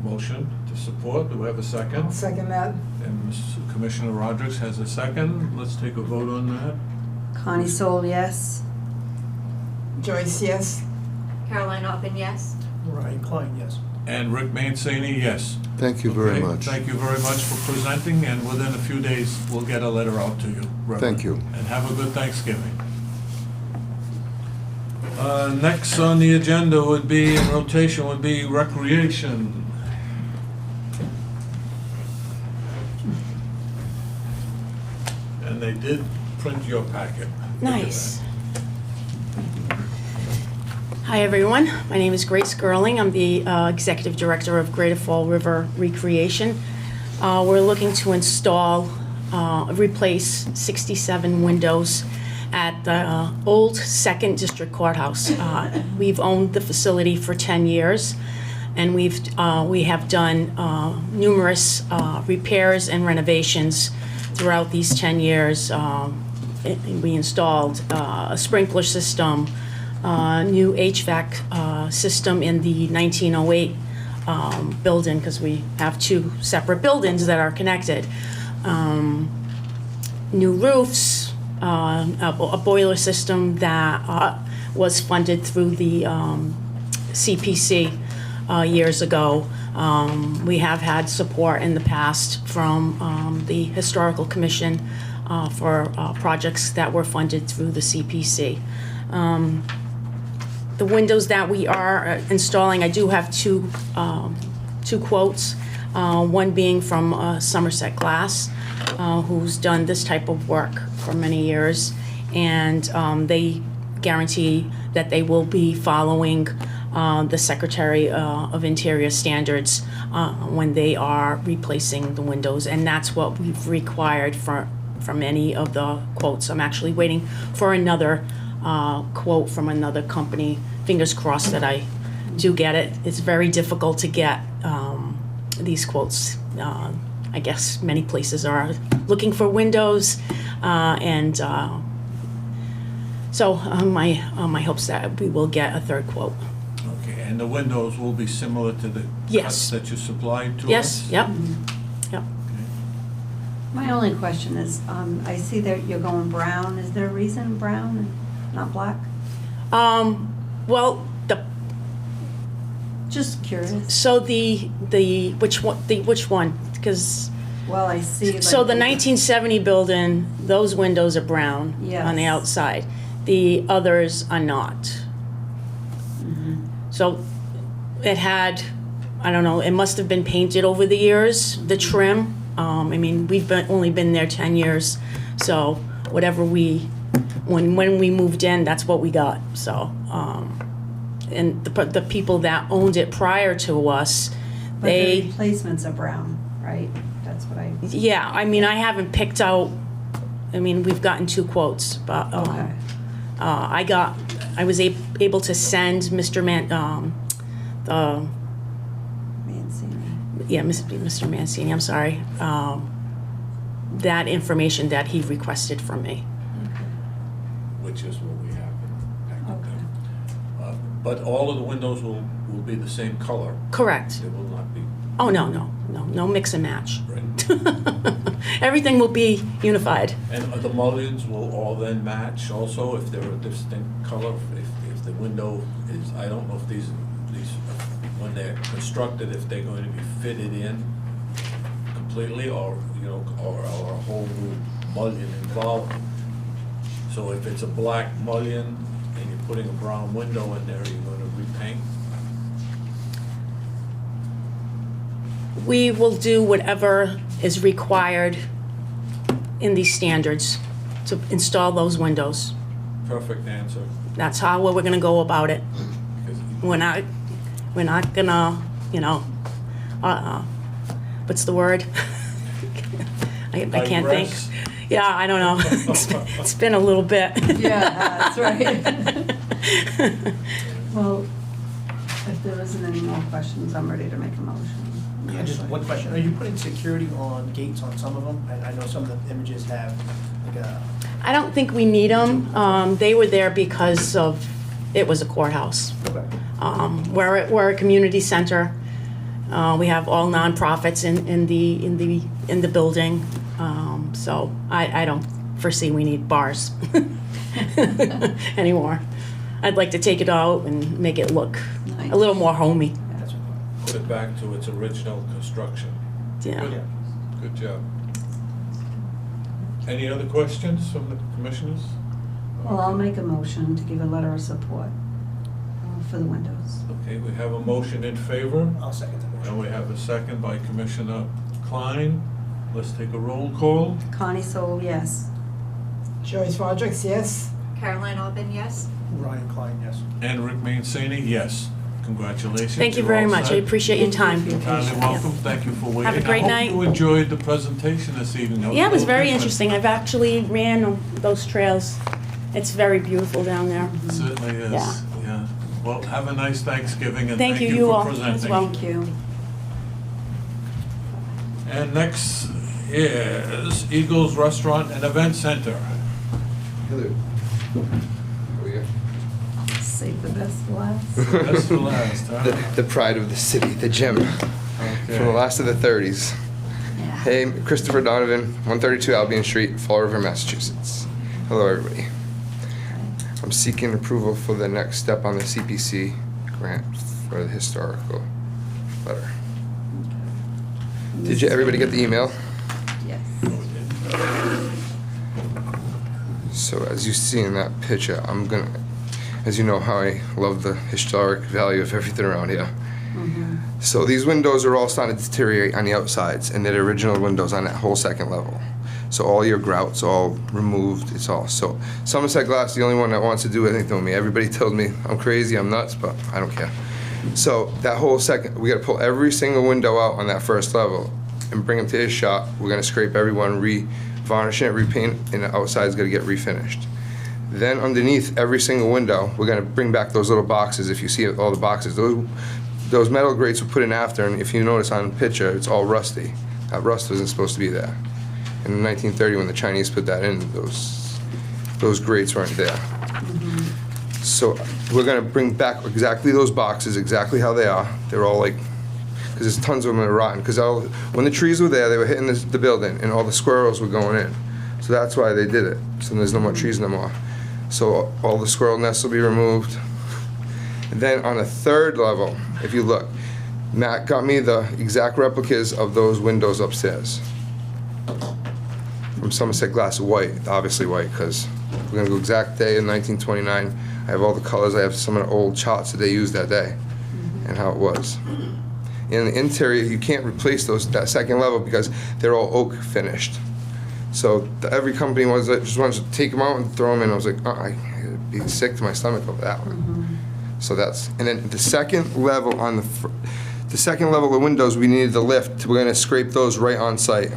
motion to support. Do we have a second?
I'll second that.
And Commissioner Rodrick has a second. Let's take a vote on that.
Connie Soul, yes.
Joyce, yes.
Caroline Oppen, yes.
Ryan Klein, yes.
And Rick Mancini, yes.
Thank you very
Okay,
much.
Thank you very much for presenting, and within a few days, we'll get a letter out to you. Reverend.
Thank you.
And have a good Thanksgiving. Next on the agenda would be, in rotation, would be recreation. And they did print your packet. Look at
Nice. Hi, everyone. My name is Grace Gerling. I'm the Executive Director of Greater Fall River Recreation. We're looking to install, replace 67 windows at the old 2nd District Courthouse. We've owned the facility for 10 years, and we have done numerous repairs and renovations throughout these 10 years. We installed a sprinkler system, new HVAC system in the 1908 building, because we have 2 separate buildings that are connected. New roofs, a boiler system that was funded through the CPC years ago. We have had support in the past from the Historical Commission for projects that were funded through the CPC. The windows that we are installing, I do have two quotes. One being from Somerset Glass, who's done this type of work for many years, and they guarantee that they will be following the Secretary of Interior Standards when they are replacing the windows, and that's what we've required from any of the quotes. I'm actually waiting for another quote from another company. Fingers crossed that I do get it. It's very difficult to get these quotes. I guess many places are looking for windows, and so my hopes that we will get a third quote.
Okay, and the windows will be similar to the
Yes.
cuts that you supplied to us?
Yes, yep, yep.
My only question is, I see that you're going brown. Is there a reason brown and not black?
Well,
Just curious.
so the which one? Because
Well, I see. like-
so the 1970 building, those windows are brown on the
Yes.
outside. The others are not. So it had, I don't know, it must have been painted over the years, the trim. I mean, we've only been there 10 years, so whatever when we moved in, that's what we got, so. And the people that owned it prior to us,
But the replacements are brown, right? That's what I,
yeah, I mean, I haven't picked out, I mean, we've gotten 2 quotes, but,
okay.
I was able to send Mr. Mr. Mancini, I'm sorry, that information that he requested from me.
Which is what we have in
Okay.
But all of the windows will be the same color.
Correct.
They will not be,
Oh, no mix and match.
right?
Everything will be unified.
And the mullions will all then match also if they're a distinct color? If the window is, I don't know if these, when they're constructed, if they're going to be fitted in completely or, you know, or a whole new mullion involved. So if it's a black mullion and you're putting a brown window in there, you're going to repaint?
We will do whatever is required in these standards to install those windows.
Perfect answer.
That's how we're gonna go about it.
'Cause
We're not gonna, you know, what's the word? I can't think.
digress.
Yeah, I don't know. It's been a little bit.
Yeah, that's right. Well, if there isn't any more questions, I'm ready to make a motion.
Yeah, just one question. Are you putting security on gates on some of them? I know some of the images have like a,
I don't think we need them. They were there because it was a courthouse.
okay.
We're a community center. We have all nonprofits in the building. So I don't foresee we need bars anymore. I'd like to take it out and make it look
Nice.
a little more homey.
That's what
Put it back to its original construction.
Yeah.
I thought.
Good job. Any other questions from the commissioners?
Well, I'll make a motion to give a letter of support for the windows.
Okay, we have a motion in favor,
I'll second the motion.
and we have a second by Commissioner Klein. Let's take a roll call.
Connie Sol, yes.
Joyce Rogers, yes?
Caroline Alban, yes?
Ryan Klein, yes.
And Rick Mancini, yes. Congratulations.
Thank you
You're
very
all
much. I
set.
appreciate your time.
Thank you.
Kindly welcome. Thank you for waiting.
Have a great
I
night.
hope you enjoyed the presentation this evening.
Yeah, it was very
different.
interesting. I've actually ran on those trails. It's very beautiful down there.
It certainly is.
Yeah.
Yeah. Well, have a nice Thanksgiving and
Thank
thank
you,
you
you
for
all,
presenting.
as well.
Thank you.
And next is Eagles Restaurant and Event Center.
Hello. How are you?
Save the best for last.
That's the last, huh?
The pride of the city, the gem from the
Okay.
last of the 30s.
Yeah.
Hey, Christopher Donovan, 132 Albion Street, Fall River, Massachusetts. Hello, everybody. I'm seeking approval for the next step on the CPC grant for the historical letter. Did you, everybody get the email?
Yes.
So as you see in that picture, I'm gonna, as you know how I love the historic value of everything around here. So these windows are all starting to deteriorate on the outsides, and they're the original windows on that whole second level. So all your grout's all removed, it's all, so Somerset Glass, the only one that wants to do anything with me. Everybody told me I'm crazy, I'm nuts, but I don't care. So that whole second, we gotta pull every single window out on that first level and bring them to his shop. We're gonna scrape everyone, varnish it, repaint, and the outside's gonna get refinished. Then underneath every single window, we're gonna bring back those little boxes. If you see all the boxes, those metal grates were put in after, and if you notice on the picture, it's all rusty. That rust wasn't supposed to be there. In 1930, when the Chinese put that in, those grates weren't there. So we're gonna bring back exactly those boxes, exactly how they are. They're all like, because there's tons of them that are rotten. Because when the trees were there, they were hitting the building, and all the squirrels were going in. So that's why they did it. So there's no more trees no more. So all the squirrel nests will be removed. And then on the third level, if you look, Matt got me the exact replicas of those windows upstairs. From Somerset Glass, white, obviously white, because we're gonna go exact day in 1929. I have all the colors, I have some of the old charts that they used that day, and how it was. In the interior, you can't replace that second level because they're all oak finished. So every company just wants to take them out and throw them in. I was like, I'd be sick to my stomach over that one. So and then the second level on the second level of windows, we needed the lift. We're gonna scrape those right on site.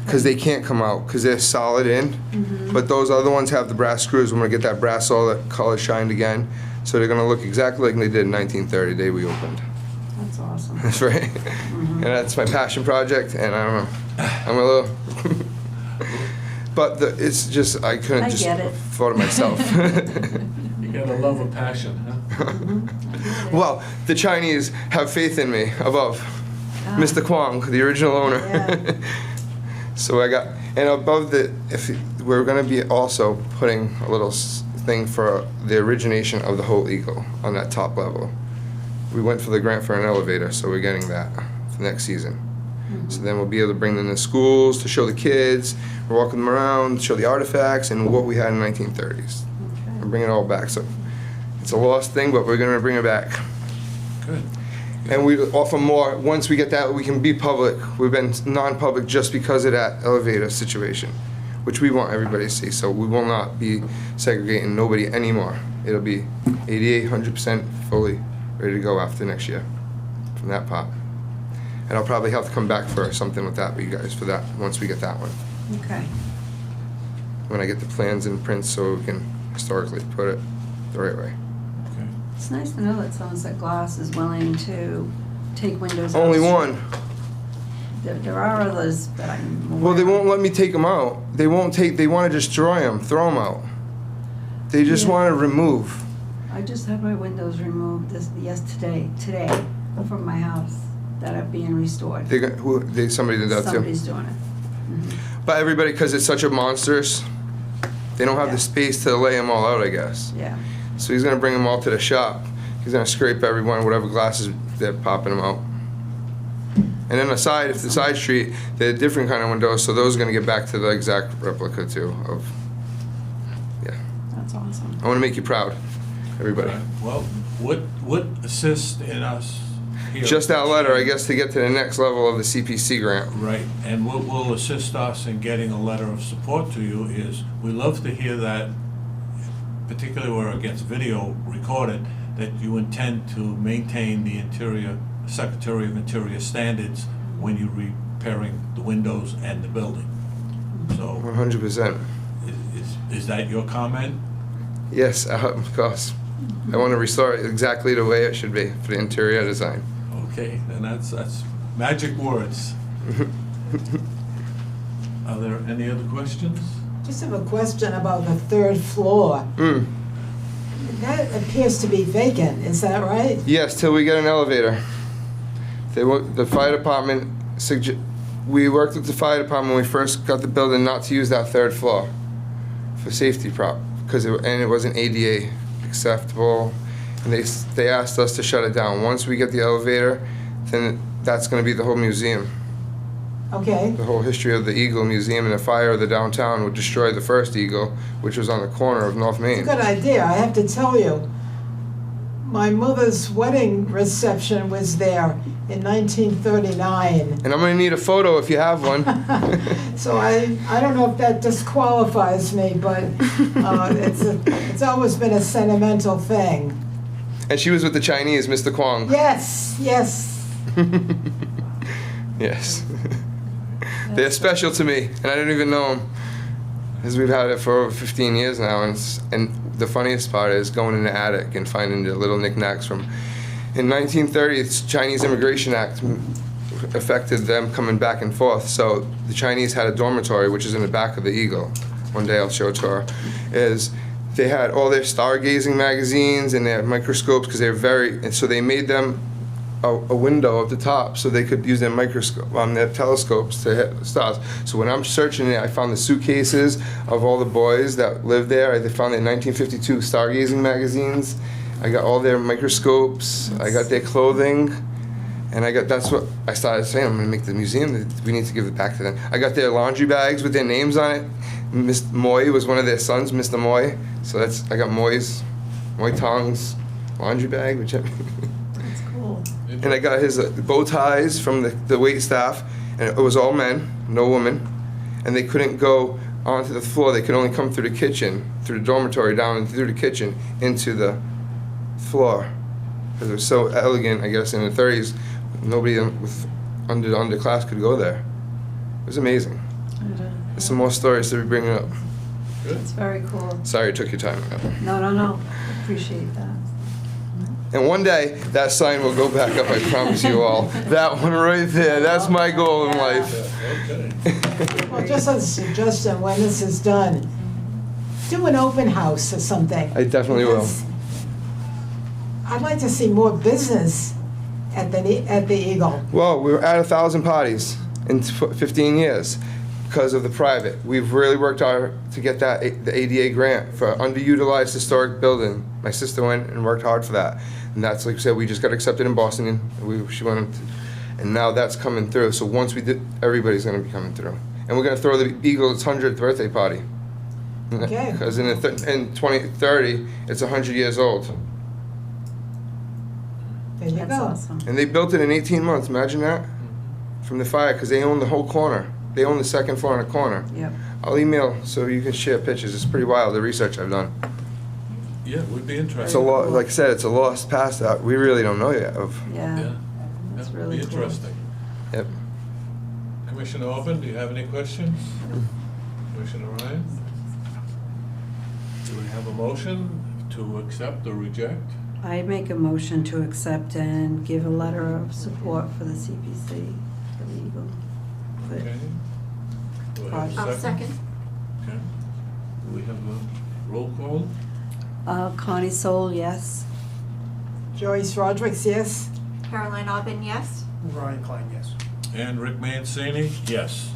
Because they can't come out, because they're solid in. But those other ones have the brass screws. We're gonna get that brass all that color shined again. So they're gonna look exactly like they did in 1930, the day we opened.
That's awesome.
That's right. And that's my passion project, and I don't know, I'm a little, but it's just, I couldn't
I
just
get it.
thought of myself.
You gotta love a passion, huh?
Well, the Chinese have faith in me above. Mr. Kwong, the original owner.
Yeah.
So and above we're gonna be also putting a little thing for the origination of the whole eagle on that top level. We went for the grant for an elevator, so we're getting that for next season. So then we'll be able to bring them to schools to show the kids, we're walking them around, show the artifacts and what we had in the 1930s. And bring it all back. So it's a lost thing, but we're gonna bring it back.
Good.
And we offer more, once we get that, we can be public. We've been non-public just because of that elevator situation, which we want everybody to see. So we will not be segregating nobody anymore. It'll be 88, 100% fully ready to go after next year from that part. And I'll probably have to come back for something with that with you guys for that, once we get that one.
Okay.
When I get the plans and prints so we can historically put it the right way.
It's nice to know that Somerset Glass is willing to take windows out.
Only one.
There are others, but I'm
Well, they
aware.
won't let me take them out. They want to destroy them, throw them out. They just
Yeah.
want to remove.
I just had my windows removed today from my house that are being restored.
Somebody did that too.
Somebody's doing it.
But everybody, because it's such a monstrous, they don't have
Yeah.
the space to lay them all out, I guess.
Yeah.
So he's gonna bring them all to the shop. He's gonna scrape everyone, whatever glasses they're popping them out. And then the side street, they're different kind of windows, so those are gonna get back to the exact replica too of, yeah.
That's awesome.
I wanna make you proud, everybody.
Well, what assists in us here?
Just that letter, I guess, to get to the next level of the CPC grant.
Right, and what will assist us in getting a letter of support to you is, we love to hear that, particularly where it gets video recorded, that you intend to maintain the Secretary of Interior standards when you're repairing the windows and the building. So,
100%.
is that your comment?
Yes, of course. I want to restore it exactly the way it should be for the interior design.
Okay, then that's magic words. Are there any other questions?
Just have a question about the third floor. That appears to be vacant, is that right?
Yes, till we get an elevator. The fire department, we worked with the fire department when we first got the building not to use that third floor for safety because it wasn't ADA acceptable. And they asked us to shut it down. Once we get the elevator, then that's going to be the whole museum.
Okay.
The whole history of the Eagle Museum, and the fire of the downtown would destroy the first Eagle, which was on the corner of North Main.
Good idea, I have to tell you. my mother's wedding reception was there in 1939.
And I'm gonna need a photo if you have one.
So I don't know if that disqualifies me, but it's always been a sentimental thing.
And she was with the Chinese, Mr. Kwong.
Yes, yes.
Yes. They're special to me, and I don't even know them. Because we've had it for over 15 years now, and the funniest part is going in the attic and finding the little knickknacks from. In 1930, the Chinese Immigration Act affected them coming back and forth. So the Chinese had a dormitory, which is in the back of the Eagle. One day I'll show it to her. Is they had all their stargazing magazines and their microscopes because they're and so they made them a window at the top so they could use their microscope, their telescopes to hit stars. So when I'm searching it, I found the suitcases of all the boys that lived there. I found their 1952 stargazing magazines. I got all their microscopes. I got their clothing. And that's what I started saying. I'm gonna make the museum. We need to give it back to them. I got their laundry bags with their names on it. Mr. Moy was one of their sons, Mr. Moy. So I got Moy Tong's laundry bag, whichever.
That's cool.
And I got his bow ties from the wait staff, and it was all men, no women. And they couldn't go onto the floor. They could only come through the kitchen, through the dormitory, down and through the kitchen into the floor. Because it was so elegant, I guess, in the 30s. Nobody under the underclass could go there. It was amazing. There's some more stories to be bringing up.
It's very cool.
Sorry I took your time.
No. Appreciate that.
And one day, that sign will go back up, I promise you all. That one right there, that's my goal in life.
Well, just as a suggestion, when this is done, do an open house or something.
I definitely will.
Because I'd like to see more business at the Eagle.
Well, we were at 1,000 parties in 15 years because of the private. We've really worked hard to get the ADA grant for underutilized historic building. My sister went and worked hard for that. And that's, like I said, we just got accepted in Boston, and she went, and now that's coming through. So once we did, everybody's going to be coming through. And we're going to throw the Eagle's 100th birthday party.
Okay.
Because in 2030, it's 100 years old.
There you
That's
go.
awesome.
And they built it in 18 months, imagine that? From the fire, because they own the whole corner. They own the second floor and a corner.
Yep.
I'll email so you can share pictures. It's pretty wild, the research I've done.
Yeah, it would be
It's a
interesting.
lot, like I said, it's a lost past that we really don't know yet of.
Yeah.
Yeah,
That's
that would
really
be
cool.
interesting.
Yep.
Commissioner Orban, do you have any questions? Commissioner Ryan? Do we have a motion to accept or reject?
I make a motion to accept and give a letter of support for the CPC, for the Eagle. But-
Okay. Do I have a
I'll second.
Okay. Do we have a roll call?
Connie Soul, yes.
Joyce Rodriguez, yes.
Caroline Aubin, yes.
Ryan Klein, yes.
And Rick Mancini? Yes.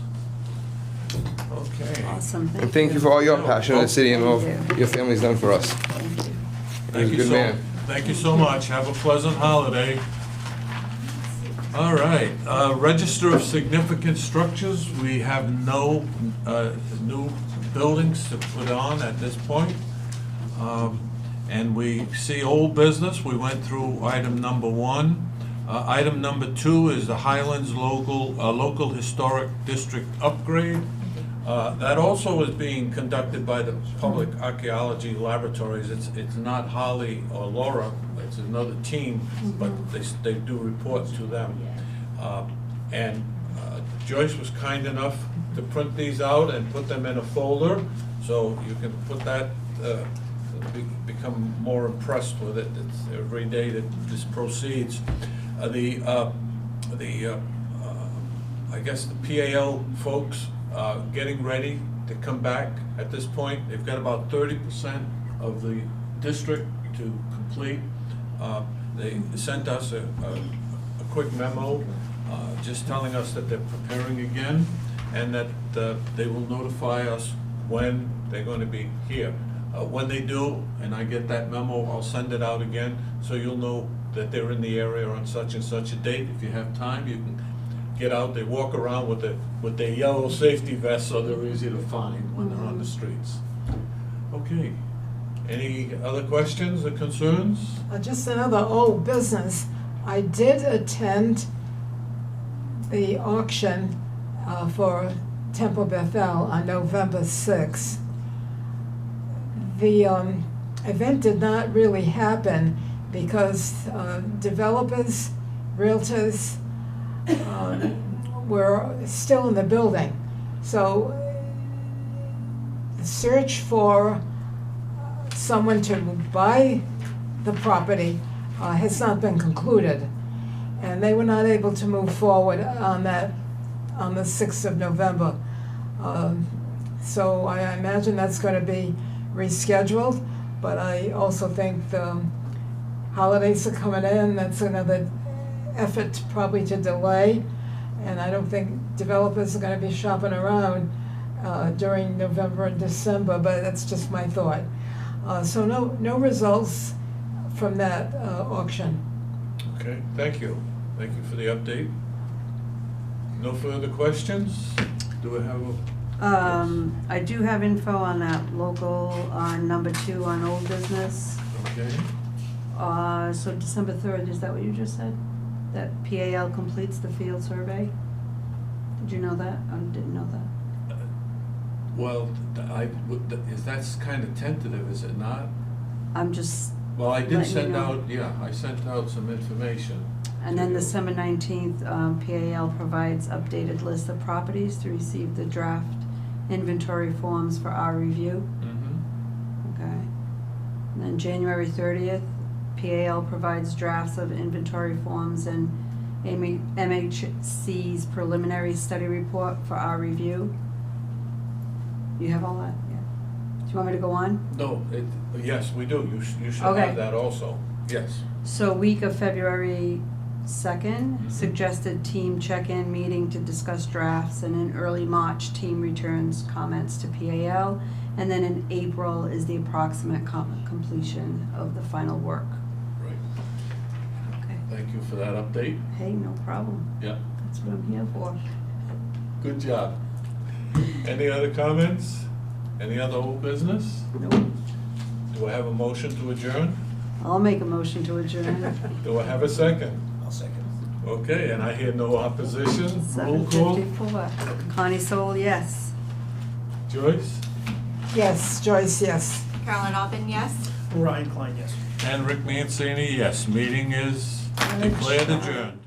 Okay.
Awesome,
And thank you for all your passion in the city and all
Thank
your family's done for us.
Thank you.
You're a
Thank you
good man.
Thank you so much. Have a pleasant holiday. All right, Register of Significant Structures, we have no new buildings to put on at this point. And we see old business, we went through item number 1. Item number 2 is the Highlands Local Historic District Upgrade. That also is being conducted by the Public Archaeology Laboratories. It's not Holly or Laura, it's another team, but they do report to them. And Joyce was kind enough to print these out and put them in a folder, so you can put that, become more impressed with it. It's every day that this proceeds. I guess the PAL folks getting ready to come back at this point. They've got about 30% of the district to complete. They sent us a quick memo just telling us that they're preparing again and that they will notify us when they're going to be here. When they do, and I get that memo, I'll send it out again so you'll know that they're in the area on such and such a date. If you have time, you can get out. They walk around with their yellow safety vests, so they're easy to find when they're on the streets. Okay. Any other questions or concerns?
Just another old business. I did attend the auction for Temple Bethel on November 6th. The event did not really happen because developers, realtors were still in the building. So the search for someone to buy the property has not been concluded. And they were not able to move forward on that, on the 6th of November. So I imagine that's going to be rescheduled, but I also think the holidays are coming in, that's another effort probably to delay. And I don't think developers are going to be shopping around during November and December, but that's just my thought. So no results from that auction.
Okay, thank you. Thank you for the update. No further questions? Do we have a?
I do have info on that local, number 2 on old business.
Okay.
So December 3rd, is that what you just said? That PAL completes the field survey? Did you know that? I didn't know that.
Well, that's kind of tentative, is it not?
I'm just,
Well, I did
letting you
send
know.
out, yeah, I sent out some information.
And then December 19th, PAL provides updated list of properties to receive the draft inventory forms for our review.
Mm-hmm.
Okay. And then January 30th, PAL provides drafts of inventory forms and MHC's preliminary study report for our review. You have all that? Yeah. Do you want me to go on?
No, yes, we do. You should
Okay.
have that also. Yes.
So week of February 2nd, suggested team check-in meeting to discuss drafts, and in early March, team returns comments to PAL, and then in April is the approximate completion of the final work.
Right.
Okay.
Thank you for that update.
Hey, no problem.
Yeah.
That's what I'm here for.
Good job. Any other comments? Any other old business?
Nope.
Do I have a motion to adjourn?
I'll make a motion to adjourn.
Do I have a second?
I'll second.
Okay, and I hear no opposition. Roll call.
7:54. Connie Soul, yes.
Joyce?
Yes, Joyce, yes.
Carolyn Alvin, yes?
Ryan Klein, yes.
And Rick Mancini, yes. Meeting is declared adjourned.